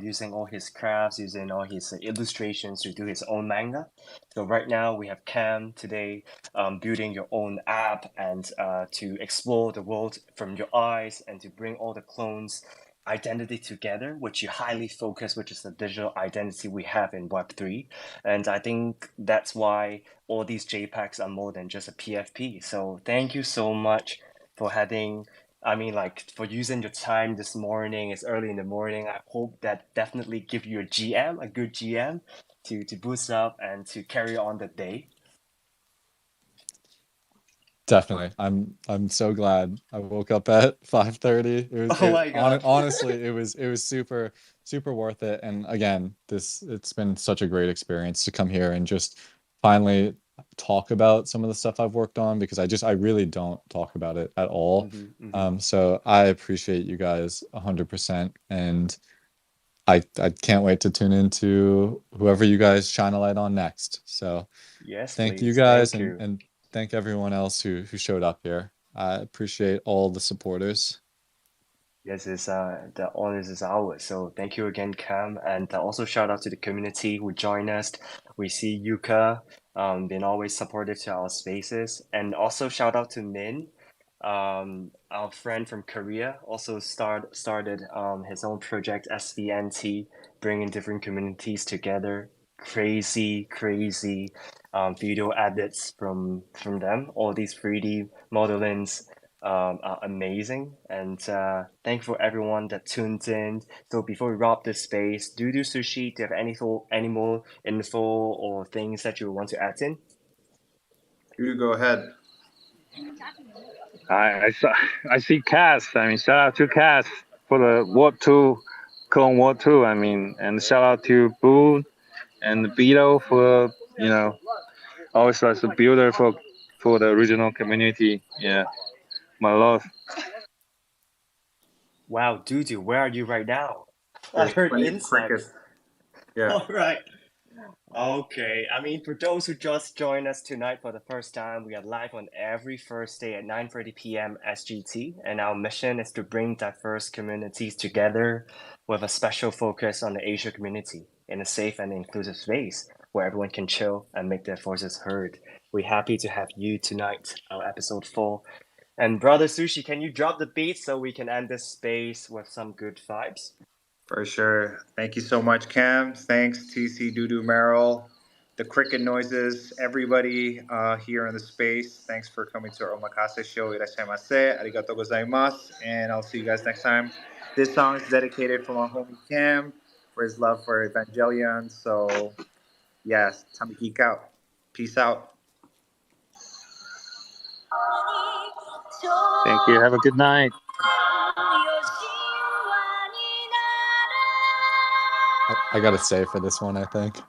using all his crafts, using all his illustrations to do his own manga. So right now we have Cam today, building your own app and to explore the world from your eyes and to bring all the clones identity together, which you highly focus, which is the digital identity we have in Web3. And I think that's why all these JPEGs are more than just a PFP. So thank you so much for for using your time this morning. It's early in the morning. I hope that definitely give you a good GM to boost up and to carry on the day. Definitely. I'm so glad I woke up at 5:30. Oh my God. Honestly, it was super worth it. And again, it's been such a great experience to come here and just finally talk about some of the stuff I've worked on because I really don't talk about it at all. Hmm, hmm. So I appreciate you guys 100%, and I can't wait to tune into whoever you guys shine a light on next. So Yes, thank you please. guys, Thank you. and thank everyone else who showed up here. I appreciate all the supporters. Yes, it's the honors is ours. So thank you again, Cam, and also shout out to the community who joined us. We see Yuka, been always supportive to our spaces, and also shout out to Min, our friend from Korea, also started his own project SVNT, bringing different communities together. Crazy video edits from them. All these 3D modelings are amazing. And thankful for everyone that tuned in. So before we wrap this space, do Sushi, do you have any more info or things that you want to add in? You go ahead. I see Cass. I mean, shout out to Cass for the Warp 2, Clone Warp 2. I mean, and shout out to Boo and Beto for, always as a builder for the original community. Yeah, my love. Wow, Dudu, where are you right now? I There's heard plenty of crickets. insects. Yeah. All right. Okay, I mean, for those who just joined us tonight for the first time, we are live on every Thursday at 9:30 p.m. SGT, and our mission is to bring diverse communities together with a special focus on the Asia community in a safe and inclusive space where everyone can chill and make their voices heard. We're happy to have you tonight, our episode 4. And Brother Sushi, can you drop the beat so we can end this space with some good vibes? For sure. Thank you so much, Cam. Thanks, TC, Dudu, Merrill, the cricket noises, everybody here in the space. Thanks for coming to our Omakase show. Irashaimase, arigatou gozaimasu, and I'll see you guys next time. This song is dedicated from our homie Cam for his love for Evangelion. So, yes, time to geek out. Peace out. Thank you. Have a good night. I gotta say for this one, I think.